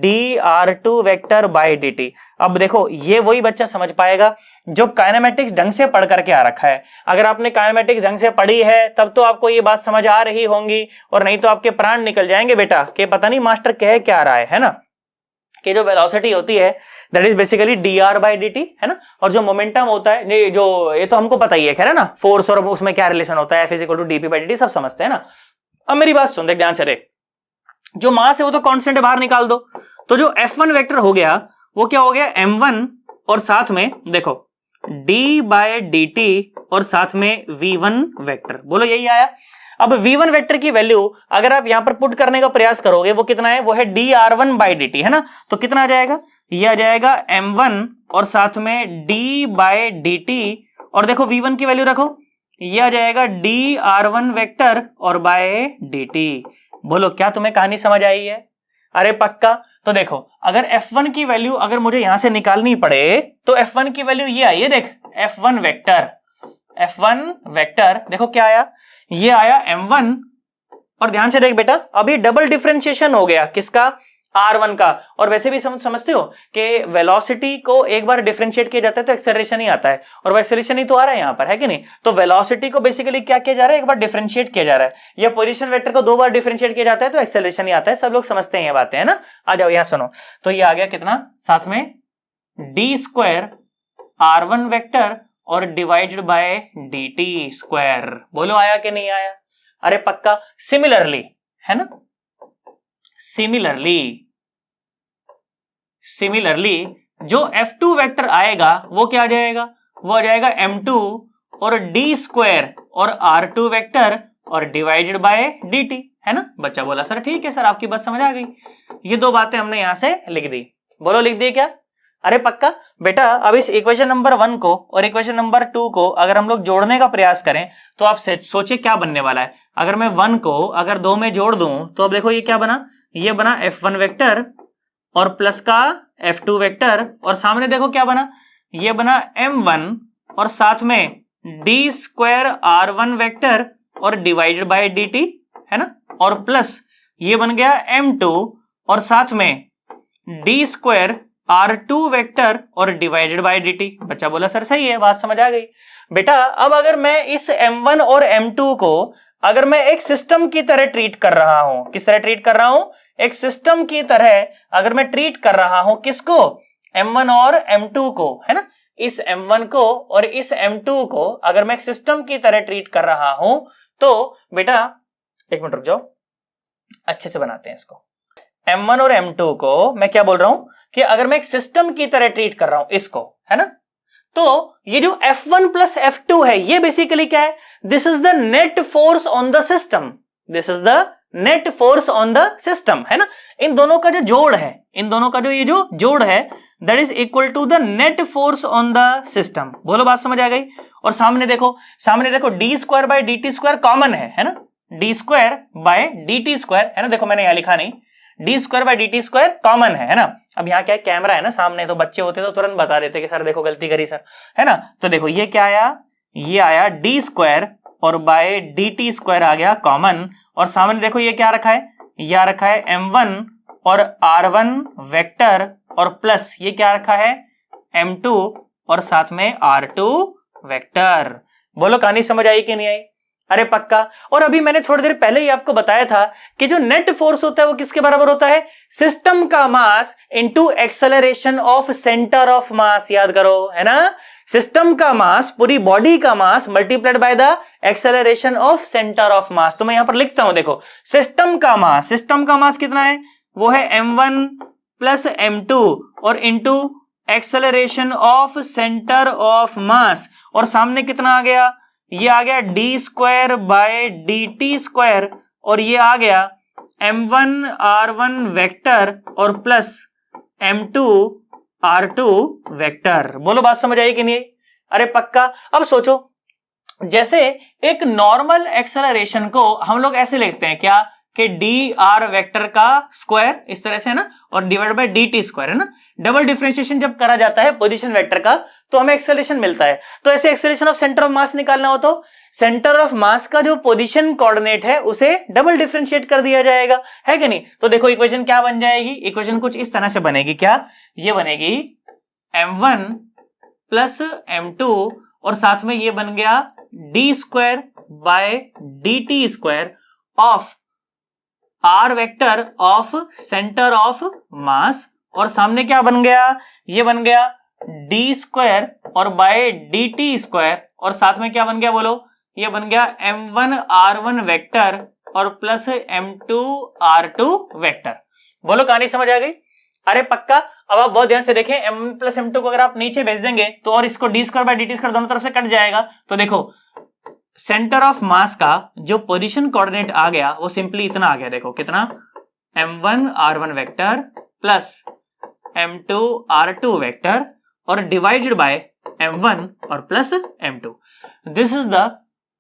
dr2 वेक्टर बाय dt। अब देखो ये वही बच्चा समझ पाएगा जो काइनेमेटिक्स ढंग से पढ़ करके आ रखा है। अगर आपने काइनेमेटिक्स ढंग से पढ़ी है तब तो आपको ये बात समझ आ रही होंगी, और नहीं तो आपके प्राण निकल जाएंगे बेटा कि पता नहीं मास्टर कह क्या रहा है ना। कि जो वेलोसिटी होती है that is basically dr by dt, है ना, और जो मोमेंटम होता है जो ये तो हमको पता ही है, खैर है ना, फोर्स और उसमें क्या रिलेशन होता है, F is equal to dp by dt, सब समझते हैं ना। अब मेरी बात सुन देख ध्यान से देख, जो मास है वो तो कांस्टेंट है, बाहर निकाल दो। तो जो F1 वेक्टर हो गया वो क्या हो गया M1 और साथ में देखो d/dt और साथ में V1 वेक्टर, बोलो यही आया। अब V1 वेक्टर की वैल्यू अगर आप यहां पर पुट करने का प्रयास करोगे वो कितना है, वो है dr1/dt, है ना। तो कितना आ जाएगा, ये आ जाएगा M1 और साथ में d/dt और देखो V1 की वैल्यू रखो, ये आ जाएगा dr1 वेक्टर और बाय dt। बोलो क्या तुम्हें कहानी समझ आई है? अरे पक्का। तो देखो अगर F1 की वैल्यू अगर मुझे यहां से निकालनी पड़े तो F1 की वैल्यू ये आई है, देख F1 वेक्टर देखो क्या आया, ये आया M1। और ध्यान से देख बेटा, अभी डबल डिफरेंशिएशन हो गया किसका, R1 का। और वैसे भी समझते हो कि वेलोसिटी को एक बार डिफरेंशिएट किया जाता है तो एक्सेलरेशन ही आता है, और वो एक्सेलरेशन ही तो आ रहा है यहां पर, है कि नहीं। तो वेलोसिटी को बेसिकली क्या किया जा रहा है, एक बार डिफरेंशिएट किया जा रहा है। या पोजीशन वेक्टर को 2 बार डिफरेंशिएट किया जाता है तो एक्सेलरेशन ही आता है, सब लोग समझते हैं ये बातें, है ना। आ जाओ यहां सुनो, तो ये आ गया कितना, साथ में d² R1 वेक्टर और डिवाइडेड बाय dt²। बोलो आया कि नहीं आया? अरे पक्का। सिमिलरली, है ना, सिमिलरली जो F2 वेक्टर आएगा वो क्या आ जाएगा, वो आ जाएगा M2 और d² और R2 वेक्टर और डिवाइडेड बाय dt, है ना। बच्चा बोला सर ठीक है सर, आपकी बात समझ आ गई। ये 2 बातें हमने यहां से लिख दी। बोलो लिख दी क्या? अरे पक्का बेटा। अब इस इक्वेशन नंबर 1 को और इक्वेशन नंबर 2 को अगर हम लोग जोड़ने का प्रयास करें तो आप सोचिए क्या बनने वाला है। अगर मैं 1 को अगर 2 में जोड़ दूं तो अब देखो ये क्या बना, ये बना F1 वेक्टर और प्लस का F2 वेक्टर, और सामने देखो क्या बना, ये बना M1 और साथ में d² R1 वेक्टर और डिवाइडेड बाय dt, है ना, और प्लस ये बन गया M2 और साथ में d² R2 वेक्टर और डिवाइडेड बाय dt। बच्चा बोला सर सही है, बात समझ आ गई बेटा। अब अगर मैं इस M1 और M2 को अगर मैं एक सिस्टम की तरह ट्रीट कर रहा हूं, किस तरह ट्रीट कर रहा हूं, एक सिस्टम की तरह अगर मैं ट्रीट कर रहा हूं, किसको, M1 और M2 को, है ना। इस M1 को और इस M2 को अगर मैं एक सिस्टम की तरह ट्रीट कर रहा हूं तो बेटा एक मिनट रुक जाओ, अच्छे से बनाते हैं इसको। M1 और M2 को मैं क्या बोल रहा हूं कि अगर मैं एक सिस्टम की तरह ट्रीट कर रहा हूं इसको, है ना, तो ये जो F1 प्लस F2 है ये बेसिकली क्या है, this is the net force on the system, this is the net force on the system, है ना। इन दोनों का जो जोड़ है, इन दोनों का जो ये जो जोड़ है that is equal to the net force on the system. बोलो बात समझ आ गई। और सामने देखो d² बाय dt² कॉमन है ना, d² बाय dt², है ना। देखो मैंने यहां लिखा नहीं, d² बाय dt² कॉमन है ना। अब यहाँ क्या है, कैमरा है ना सामने, तो बच्चे होते तो तुरंत बता देते कि सर देखो गलती करी सर, है ना। तो देखो ये क्या आया, ये आया d² और बाय dt² आ गया कॉमन, और सामने देखो ये क्या रखा है, यह रखा है M1 और R1 वेक्टर और प्लस ये क्या रखा है M2 और साथ में R2 वेक्टर। बोलो कहानी समझ आई कि नहीं आई? अरे पक्का। और अभी मैंने थोड़ी देर पहले ही आपको बताया था कि जो नेट फोर्स होता है वो किसके बराबर होता है, सिस्टम का mass into acceleration of centre of मास। याद करो, है ना, सिस्टम का मास, पूरी बॉडी का mass multiplied by the acceleration of centre of मास। तो मैं यहां पर लिखता हूं, देखो सिस्टम का मास कितना है, वो है M1 प्लस M2 और into acceleration of centre of mass, और सामने कितना आ गया, ये आ गया d² बाय dt² और ये आ गया M1 R1 वेक्टर और प्लस M2 R2 वेक्टर। बोलो बात समझ आई कि नहीं? अरे पक्का। अब सोचो, जैसे एक नॉर्मल एक्सेलरेशन को हम लोग ऐसे लिखते हैं क्या कि dr वेक्टर का स्क्वायर इस तरह से है ना, और डिवाइड बाय dt², है ना। डबल डिफरेंशिएशन जब करा जाता है पोजीशन वेक्टर का तो हमें एक्सेलरेशन मिलता है। तो ऐसे एक्सेलरेशन ऑफ सेंटर ऑफ मास निकालना हो तो सेंटर ऑफ मास का जो पोजीशन कोऑर्डिनेट है उसे डबल डिफरेंशिएट कर दिया जाएगा, है कि नहीं। तो देखो इक्वेशन क्या बन जाएगी, इक्वेशन कुछ इस तरह से बनेगी, क्या ये बनेगी M1 प्लस M2 और साथ में ये बन गया d² by dt² of r vector of centre of mass, और सामने क्या बन गया, ये बन गया d² और बाय dt² और साथ में क्या बन गया बोलो, ये बन गया M1 R1 वेक्टर और प्लस M2R2 वेक्टर। बोलो कहानी समझ आ गई? अरे पक्का। अब आप बहुत ध्यान से देखें, M1 प्लस M2 को अगर आप नीचे भेज देंगे तो और इसको d2/dt2 दोनों तरफ से कट जाएगा। तो देखो सेंटर ऑफ मास का जो पोजीशन कोऑर्डिनेट आ गया वो सिंपली इतना आ गया। देखो कितना, M1R1 vector plus M2R2 vector और डिवाइडेड बाय M1 और plus M2। This is the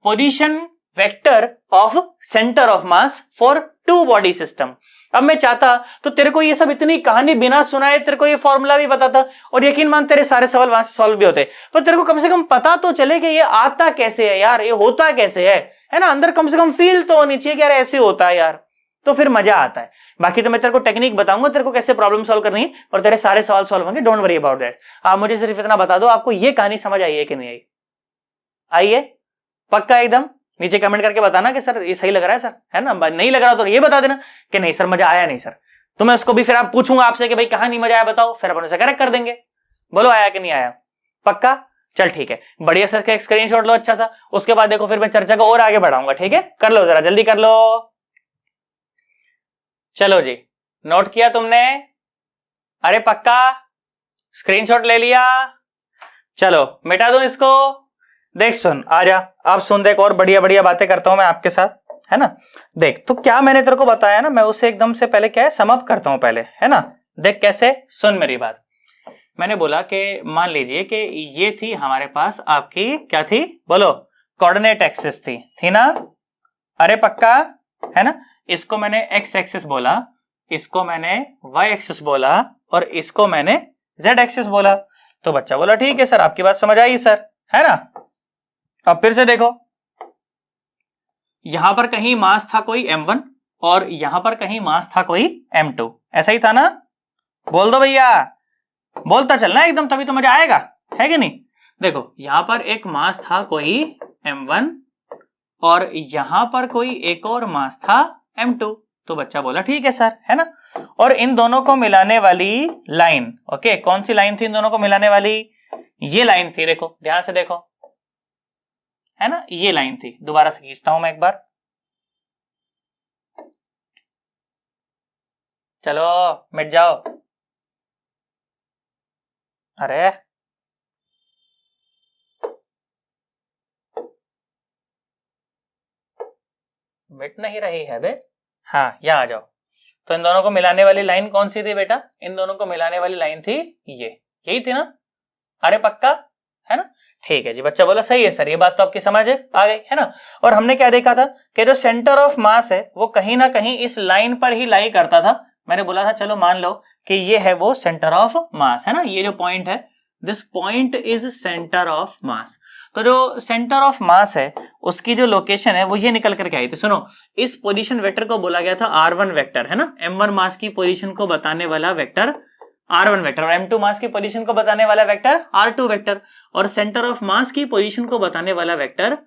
position vector of centre of mass for two body system. अब मैं चाहता तो तेरे को ये सब इतनी कहानी बिना सुनाए तेरे को ये फॉर्मूला भी बताता और यकीन मान तेरे सारे सवाल वहां से सॉल्व भी होते, पर तेरे को कम से कम पता तो चले कि ये आता कैसे है यार, ये होता कैसे है ना, अंदर कम से कम फील तो होनी चाहिए कि यार ऐसे होता है यार, तो फिर मजा आता है। बाकी तो मैं तेरे को टेक्निक बताऊंगा तेरे को कैसे प्रॉब्लम सॉल्व करनी है और तेरे सारे सवाल सॉल्व होंगे, डोंट वरी अबाउट दैट। आप मुझे सिर्फ इतना बता दो आपको ये कहानी समझ आई है कि नहीं आई। आई है पक्का एकदम? नीचे कमेंट करके बताना कि सर ये सही लग रहा है सर, है ना। नहीं लग रहा तो ये बता देना कि नहीं सर मजा आया नहीं सर। तो मैं उसको भी फिर आप पूछूंगा आपसे कि भाई कहां नहीं मजा आया बताओ, फिर अपन उसे करेक्ट कर देंगे। बोलो आया कि नहीं आया? पक्का? चल ठीक है, बढ़िया सर का एक स्क्रीनशॉट लो अच्छा सा, उसके बाद देखो फिर मैं चर्चा को और आगे बढ़ाऊंगा। ठीक है, कर लो जरा जल्दी कर लो। चलो जी, नोट किया तुमने? अरे पक्का स्क्रीनशॉट ले लिया? चलो मिटा दो इसको। देख सुन, आजा आप सुन, देख और बढ़िया बढ़िया बातें करता हूं मैं आपके साथ, है ना। देख तो क्या मैंने तेरे को बताया ना, मैं उसे एकदम से पहले क्या है सम अप करता हूं पहले, है ना। देख कैसे, सुन मेरी बात। मैंने बोला कि मान लीजिए कि ये थी हमारे पास आपकी क्या थी, बोलो, कोऑर्डिनेट एक्सिस थी ना। अरे पक्का, है ना। इसको मैंने एक्स एक्सिस बोला, इसको मैंने वाई एक्सिस बोला और इसको मैंने जेड एक्सिस बोला। तो बच्चा बोला ठीक है सर, आपकी बात समझ आई सर, है ना। अब फिर से देखो, यहां पर कहीं मास था कोई M1 और यहां पर कहीं मास था कोई M2, ऐसा ही था ना। बोल दो भैया, बोलता चलना एकदम, तभी तो मजा आएगा, है कि नहीं। देखो यहां पर एक मास था कोई M1 और यहां पर कोई एक और मास था M2। तो बच्चा बोला ठीक है सर, है ना। और इन दोनों को मिलाने वाली लाइन, ओके, कौन सी लाइन थी इन दोनों को मिलाने वाली? ये लाइन थी, देखो ध्यान से देखो, है ना, ये लाइन थी। दोबारा से खींचता हूं मैं एक बार, चलो मिट जाओ। अरे मिट नहीं रही है बे। हाँ यहाँ आ जाओ। तो इन दोनों को मिलाने वाली लाइन कौन सी थी बेटा? इन दोनों को मिलाने वाली लाइन थी ये, यही थी ना। अरे पक्का, है ना। ठीक है जी, बच्चा बोला सही है सर, ये बात तो आपकी समझ आ गई, है ना। और हमने क्या देखा था कि जो सेंटर ऑफ मास है वो कहीं ना कहीं इस लाइन पर ही लाई करता था। मैंने बोला था चलो मान लो कि ये है वो सेंटर ऑफ मास, है ना। ये जो पॉइंट है, this point is centre of मास। तो जो सेंटर ऑफ मास है उसकी जो लोकेशन है वो ये निकल करके आई थी। सुनो, इस पोजीशन वेक्टर को बोला गया था R1 वेक्टर, है ना। M1 मास की पोजीशन को बताने वाला वेक्टर R1 वेक्टर और M2 मास की पोजीशन को बताने वाला वेक्टर R2 वेक्टर और सेंटर ऑफ मास की पोजीशन को बताने वाला वेक्टर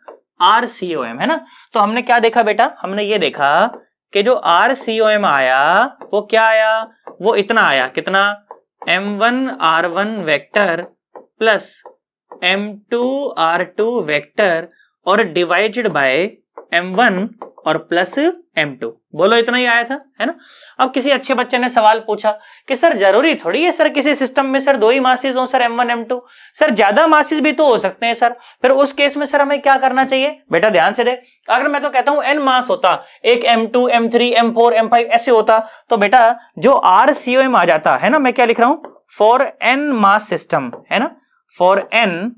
RCOM, है ना। तो हमने क्या देखा बेटा? हमने ये देखा कि जो RCOM आया वो क्या आया? वो इतना आया, कितना? M1R1 vector plus M2R2 vector और डिवाइडेड बाय M1 और प्लस M2। बोलो इतना ही आया था, है ना। अब किसी अच्छे बच्चे ने सवाल पूछा कि सर जरूरी थोड़ी है सर किसी सिस्टम में सर दो ही मासेस हो सर, M1 M2, सर ज्यादा मासेस भी तो हो सकते हैं सर, फिर उस केस में सर हमें क्या करना चाहिए? बेटा ध्यान से देख, अगर मैं तो कहता हूं n मास होता, एक M2 M3 M4 M5 ऐसे होता, तो बेटा जो RCOM आ जाता है ना, मैं क्या लिख रहा हूं? फॉर n मास सिस्टम, है ना, फॉर n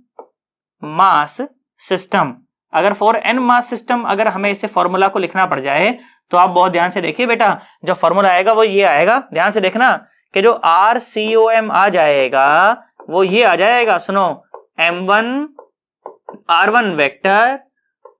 मास सिस्टम। अगर फॉर n मास सिस्टम अगर हमें इसे फॉर्मूला को लिखना पड़ जाए तो आप बहुत ध्यान से देखिए बेटा, जो फॉर्मूला आएगा वो ये आएगा, ध्यान से देखना कि जो RCOM आ जाएगा वो ये आ जाएगा। सुनो, M1R1 वेक्टर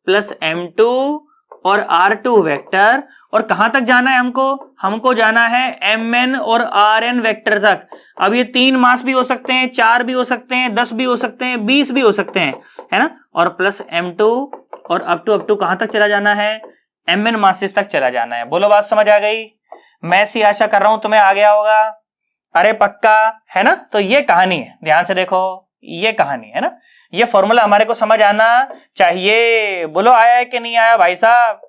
प्लस M2 और R2 वेक्टर, और कहां तक जाना है हमको जाना है Mn और Rn वेक्टर तक। अब ये 3 मास भी हो सकते हैं, 4 भी हो सकते हैं, 10 भी हो सकते हैं, 20 भी हो सकते हैं, है ना। और प्लस M2 और अप टू कहां तक चला जाना है? Mn मासेस तक चला जाना है। बोलो बात समझ आ गई? मैं ऐसी आशा कर रहा हूं तुम्हें आ गया होगा। अरे पक्का, है ना। तो ये कहानी है, ध्यान से देखो, ये कहानी है ना। ये फॉर्मूला हमारे को समझ आना चाहिए। बोलो आया है कि नहीं आया भाई साहब?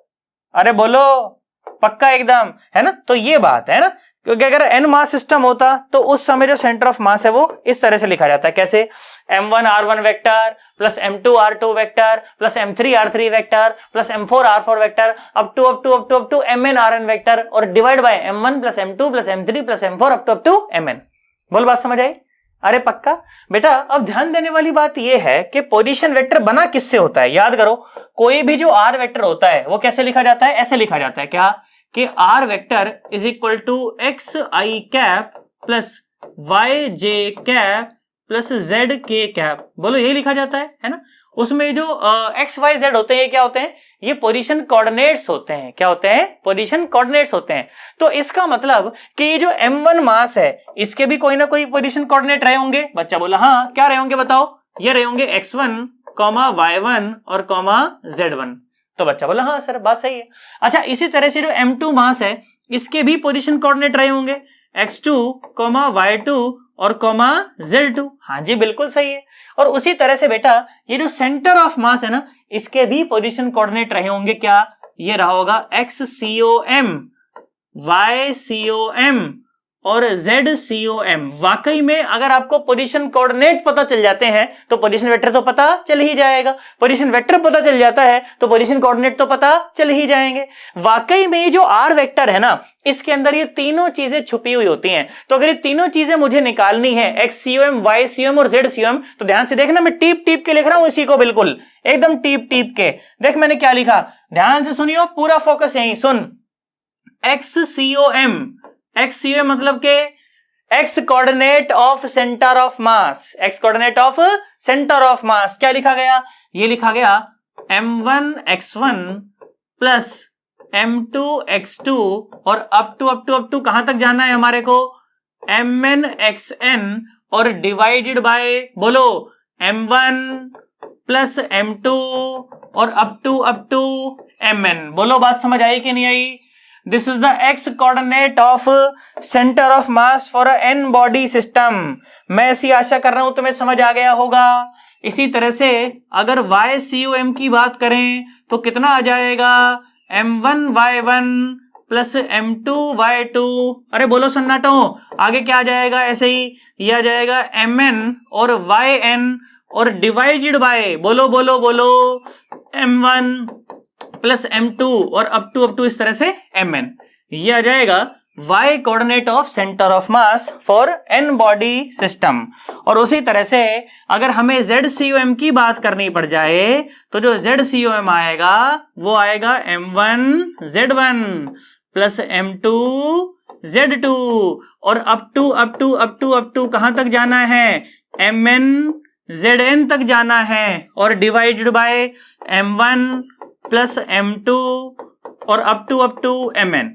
अरे बोलो, पक्का एकदम, है ना। तो ये बात है ना, क्योंकि अगर n मास सिस्टम होता तो उस समय जो सेंटर ऑफ मास है वो इस तरह से लिखा जाता है। कैसे? m1 r1 vector plus m2 r2 vector plus m3 r3 vector plus m4 r4 vector up to mn rn vector और divide by m1 plus m2 plus m3 plus m4 up to mn। बोल, बात समझ आई? अरे पक्का बेटा। अब ध्यान देने वाली बात यह है कि पोजीशन वेक्टर बना किससे होता है। याद करो, कोई भी जो r वेक्टर होता है वो कैसे लिखा जाता है? ऐसे लिखा जाता है। क्या? कि r vector is equal to X I cap plus Y J cap plus Z K cap. बोलो, यही लिखा जाता है ना। उसमें जो एक्स वाई जेड होते हैं, ये क्या होते हैं? ये पोजीशन कोऑर्डिनेट्स होते हैं। क्या होते हैं? पोजीशन कोऑर्डिनेट्स होते हैं। तो इसका मतलब कि ये जो m1 मास है, इसके भी कोई ना कोई पोजीशन कोऑर्डिनेट रहे होंगे। बच्चा बोला हाँ, क्या रहे होंगे बताओ? ये रहे होंगे x1, y1 और z1। तो बच्चा बोला हाँ सर, बात सही है। अच्छा, इसी तरह से जो m2 मास है, इसके भी पोजीशन कोऑर्डिनेट रहे होंगे x2, y2 और z2। हाँ जी, बिल्कुल सही है। और उसी तरह से बेटा ये जो सेंटर ऑफ मास है ना, इसके भी पोजीशन कोऑर्डिनेट रहे होंगे। क्या? ये रहा होगा XCOM, YCOM और ZCOM। वाकई में अगर आपको पोजीशन कोऑर्डिनेट पता चल जाते हैं तो पोजीशन वेक्टर तो पता चल ही जाएगा। पोजीशन वेक्टर पता चल जाता है तो पोजीशन कोऑर्डिनेट तो पता चल ही जाएंगे। वाकई में जो r वेक्टर है ना, इसके अंदर ये तीनों चीजें छुपी हुई होती हैं। तो अगर ये तीनों चीजें मुझे निकालनी है, XCOM, YCOM और ZCOM, तो ध्यान से देखना, मैं टीप टीप के लिख रहा हूं इसी को, बिल्कुल एकदम टीप टीप के। देख मैंने क्या लिखा, ध्यान से सुनियो, पूरा फोकस यहीं सुन। XCOM मतलब के x coordinate of centre of mass, x coordinate of centre of मास। क्या लिखा गया? ये लिखा गया m1 x1 plus m2 x2 और अप टू कहां तक जाना है हमारे को? mn xn और डिवाइडेड बाय, बोलो, m1 प्लस m2 और अप टू mn। बोलो, बात समझ आई कि नहीं आई? This is the x coordinate of center of mass for a n body system। मैं ऐसी आशा कर रहा हूं तुम्हें समझ आ गया होगा। इसी तरह से अगर YCOM की बात करें तो कितना आ जाएगा? m1 y1 plus m2 y2। अरे बोलो सन्नाटो, आगे क्या आ जाएगा? ऐसे ही ये आ जाएगा mn और yn और डिवाइडेड बाय, बोलो बोलो बोलो, m1 प्लस m2 और अप टू इस तरह से mn। ये आ जाएगा y coordinate of centre of mass for n body system. और उसी तरह से अगर हमें ZCOM की बात करनी पड़ जाए तो जो ZCOM आएगा वो आएगा m1 z1 plus m2 z2 और अप टू कहां तक जाना है? mn zn तक जाना है और divided by m1 plus m2 और अप टू mn।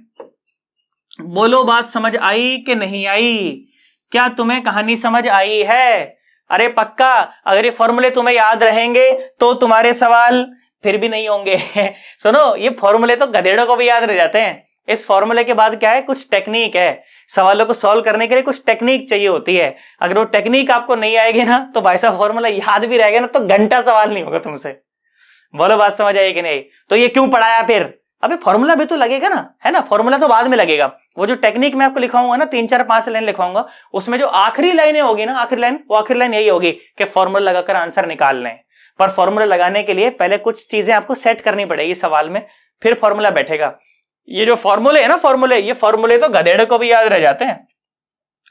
बोलो, बात समझ आई कि नहीं आई? क्या तुम्हें कहानी समझ आई है? अरे पक्का, अगर ये फॉर्मूले तुम्हें याद रहेंगे तो तुम्हारे सवाल फिर भी नहीं होंगे। सुनो, ये फॉर्मूले तो गधेड़ों को भी याद रह जाते हैं। इस फॉर्मूले के बाद क्या है? कुछ टेक्निक है। सवालों को सॉल्व करने के लिए कुछ टेक्निक चाहिए होती है। अगर वो टेक्निक आपको नहीं आएगी ना तो भाई साहब फॉर्मूला याद भी रहेगा ना तो घंटा सवाल नहीं होगा तुमसे। बोलो, बात समझ आई कि नहीं? तो ये क्यों पढ़ाया फिर? अबे फॉर्मूला भी तो लगेगा ना, है ना। फॉर्मूला तो बाद में लगेगा। वो जो टेक्निक मैं आपको लिखाऊंगा ना, 3 4 5 लाइन लिखवाऊंगा, उसमें जो आखिरी लाइनें होगी ना, आखिरी लाइन यही होगी कि फॉर्मूला लगाकर आंसर निकाल लें। पर फॉर्मूला लगाने के लिए पहले कुछ चीजें आपको सेट करनी पड़ेगी सवाल में, फिर फॉर्मूला बैठेगा। ये जो फॉर्मूले है ना, ये फॉर्मूले तो गधेड़े को भी याद रह जाते हैं।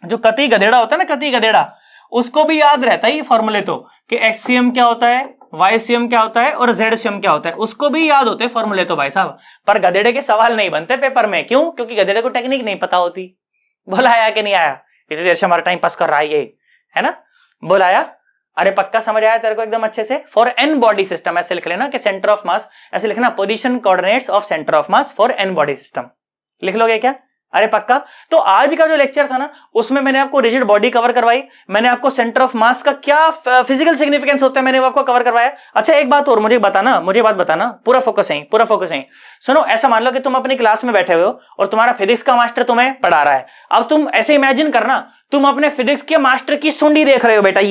जो कती गधेड़ा होता है ना, कती गधेड़ा, उसको भी याद रहता है ये फॉर्मूले तो, कि XCOM क्या होता है, YCOM क्या होता है और ZCOM क्या होता है, उसको भी याद होते हैं फॉर्मूले तो भाई साहब। पर गधेड़े के सवाल नहीं बनते पेपर में। क्यों? क्योंकि गधेड़े को टेक्निक नहीं पता होती। बोला आया कि नहीं आया? इतनी देर से हमारा टाइम पास कर रहा है ये, है ना। बोला आया? अरे पक्का समझ आया तेरे को एकदम अच्छे से? फॉर n बॉडी सिस्टम ऐसे लिख लेना कि सेंटर ऑफ मास, ऐसे लिखना position coordinates of centre of mass for n body system. लिख लोगे क्या? अरे पक्का। तो आज का जो लेक्चर था ना, उसमें मैंने आपको रिजिड बॉडी कवर करवाई, मैंने आपको सेंटर ऑफ मास का क्या फिजिकल सिग्निफिकेंस होता है मैंने वो आपको कवर करवाया। अच्छा, एक बात और मुझे बात बताना, पूरा फोकस है। सुनो, ऐसा मान लो कि तुम अपनी क्लास में बैठे हुए हो और तुम्हारा फिजिक्स का मास्टर तुम्हें पढ़ा रहा है। अब तुम ऐसे इमेजिन करना, तुम अपने फिजिक्स के मास्टर की सुंडी देख रहे हो बेटा,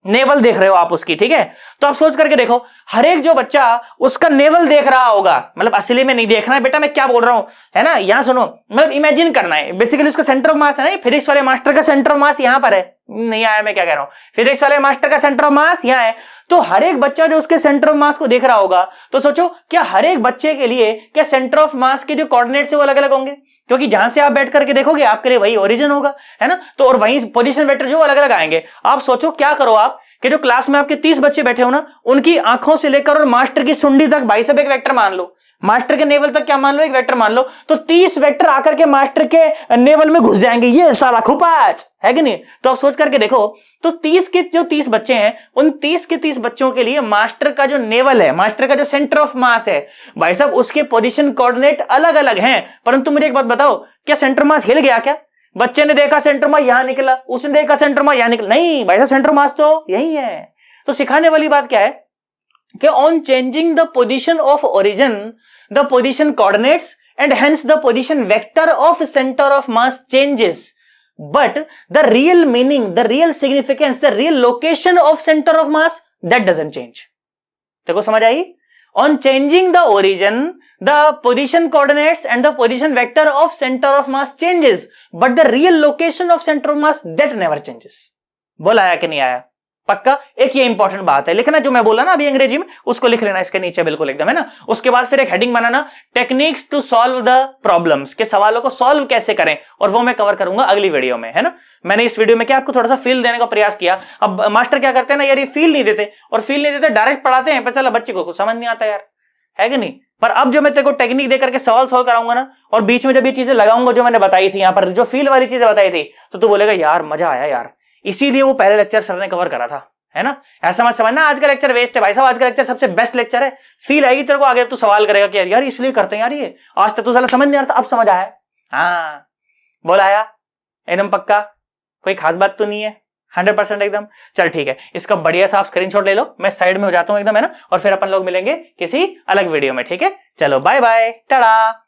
नेवल देख रहे हो आप उसकी, ठीक है। तो आप सोच करके देखो, हर एक जो बच्चा उसका नेवल देख रहा होगा, मतलब असली में नहीं देखना है बेटा, मैं क्या बोल रहा हूं, है ना, यहां सुनो, मतलब इमेजिन करना है। बेसिकली उसका सेंटर ऑफ मास है ना, फिजिक्स वाले मास्टर का सेंटर ऑफ मास यहां पर है, नहीं आया मैं क्या कह रहा हूं, फिजिक्स वाले मास्टर का सेंटर ऑफ मास यहां है। तो हर एक बच्चा जो उसके सेंटर ऑफ मास को देख रहा होगा, तो सोचो क्या हर एक बच्चे के लिए क्या सेंटर ऑफ मास के जो कोऑर्डिनेट्स है वो अलग अलग होंगे, क्योंकि जहां से आप बैठ करके देखोगे आपके लिए वही ओरिजिन होगा, है ना। तो और वही पोजीशन वेक्टर जो अलग अलग आएंगे। आप सोचो क्या करो आप कि जो क्लास में आपके 30 बच्चे बैठे हो ना, उनकी आंखों से लेकर और मास्टर की सुंडी तक भाई साहब एक वेक्टर मान लो, मास्टर के नेवल तक क्या मान लो, एक वेक्टर मान लो, तो 30 वेक्टर आकर के मास्टर के नेवल में घुस जाएंगे, ये साला खुपाच है कि नहीं। तो आप सोच करके देखो, तो 30 के जो 30 बच्चे हैं, उन 30 के 30 बच्चों के लिए मास्टर का जो नेवल है, मास्टर का जो सेंटर ऑफ मास है भाई साहब, उसके पोजीशन कोऑर्डिनेट अलग अलग हैं। परंतु मुझे एक बात बताओ, क्या सेंटर मास हिल गया क्या? बच्चे ने देखा सेंटर मास यहां निकला, उसने देखा सेंटर मास यहां निकला, नहीं भाई साहब, सेंटर मास तो यही है। तो सिखाने वाली बात क्या है कि on changing the position of origin, the position coordinates and hence the position vector of centre of mass changes, but the real meaning, the real significance, the real location of center of mass, that doesn't change. देखो समझ आई? On changing the origin, the position coordinates and the position vector of center of mass changes, but the real location of center of mass, that never changes. बोल आया कि नहीं आया? पक्का। एक ये इंपॉर्टेंट बात है, लिखना जो मैं बोला ना अभी अंग्रेजी में, उसको लिख लेना इसके नीचे बिल्कुल एकदम, है ना। उसके बाद फिर एक हेडिंग बनाना, techniques to solve the problems, के सवालों को सॉल्व कैसे करें, और वो मैं कवर करूंगा अगली वीडियो में, है ना। मैंने इस वीडियो में क्या आपको थोड़ा सा फील देने का प्रयास किया। अब मास्टर क्या करते हैं ना यार, ये फील नहीं देते, और फील नहीं देते डायरेक्ट पढ़ाते हैं, पता चला बच्चे को कुछ समझ नहीं आता यार, है कि नहीं। पर अब जो मैं तेरे को टेक्निक देकर के सवाल सॉल्व कराऊंगा ना, और बीच में जब ये चीजें लगाऊंगा जो मैंने बताई थी, यहाँ पर जो फील वाली चीजें बताई थी, तो तू बोलेगा यार मजा आया यार, इसीलिए वो पहले लेक्चर सर ने कवर करा था, है ना। ऐसा मत समझना आज का लेक्चर वेस्ट है भाई साहब, आज का लेक्चर सबसे बेस्ट लेक्चर है। फील आएगी तेरे को, आगे तू सवाल करेगा कि यार इसलिए करते हैं यार, ये आज तक तू साला समझ नहीं आता, अब समझ आया। हाँ बोल आया एकदम पक्का, कोई खास बात तो नहीं है, 100% एकदम। चल ठीक है, इसका बढ़िया सा आप स्क्रीनशॉट ले लो, मैं साइड में हो जाता हूं एकदम, है ना। और फिर अपन लोग मिलेंगे किसी अलग वीडियो में, ठीक है। चलो बाय बाय, टाटा।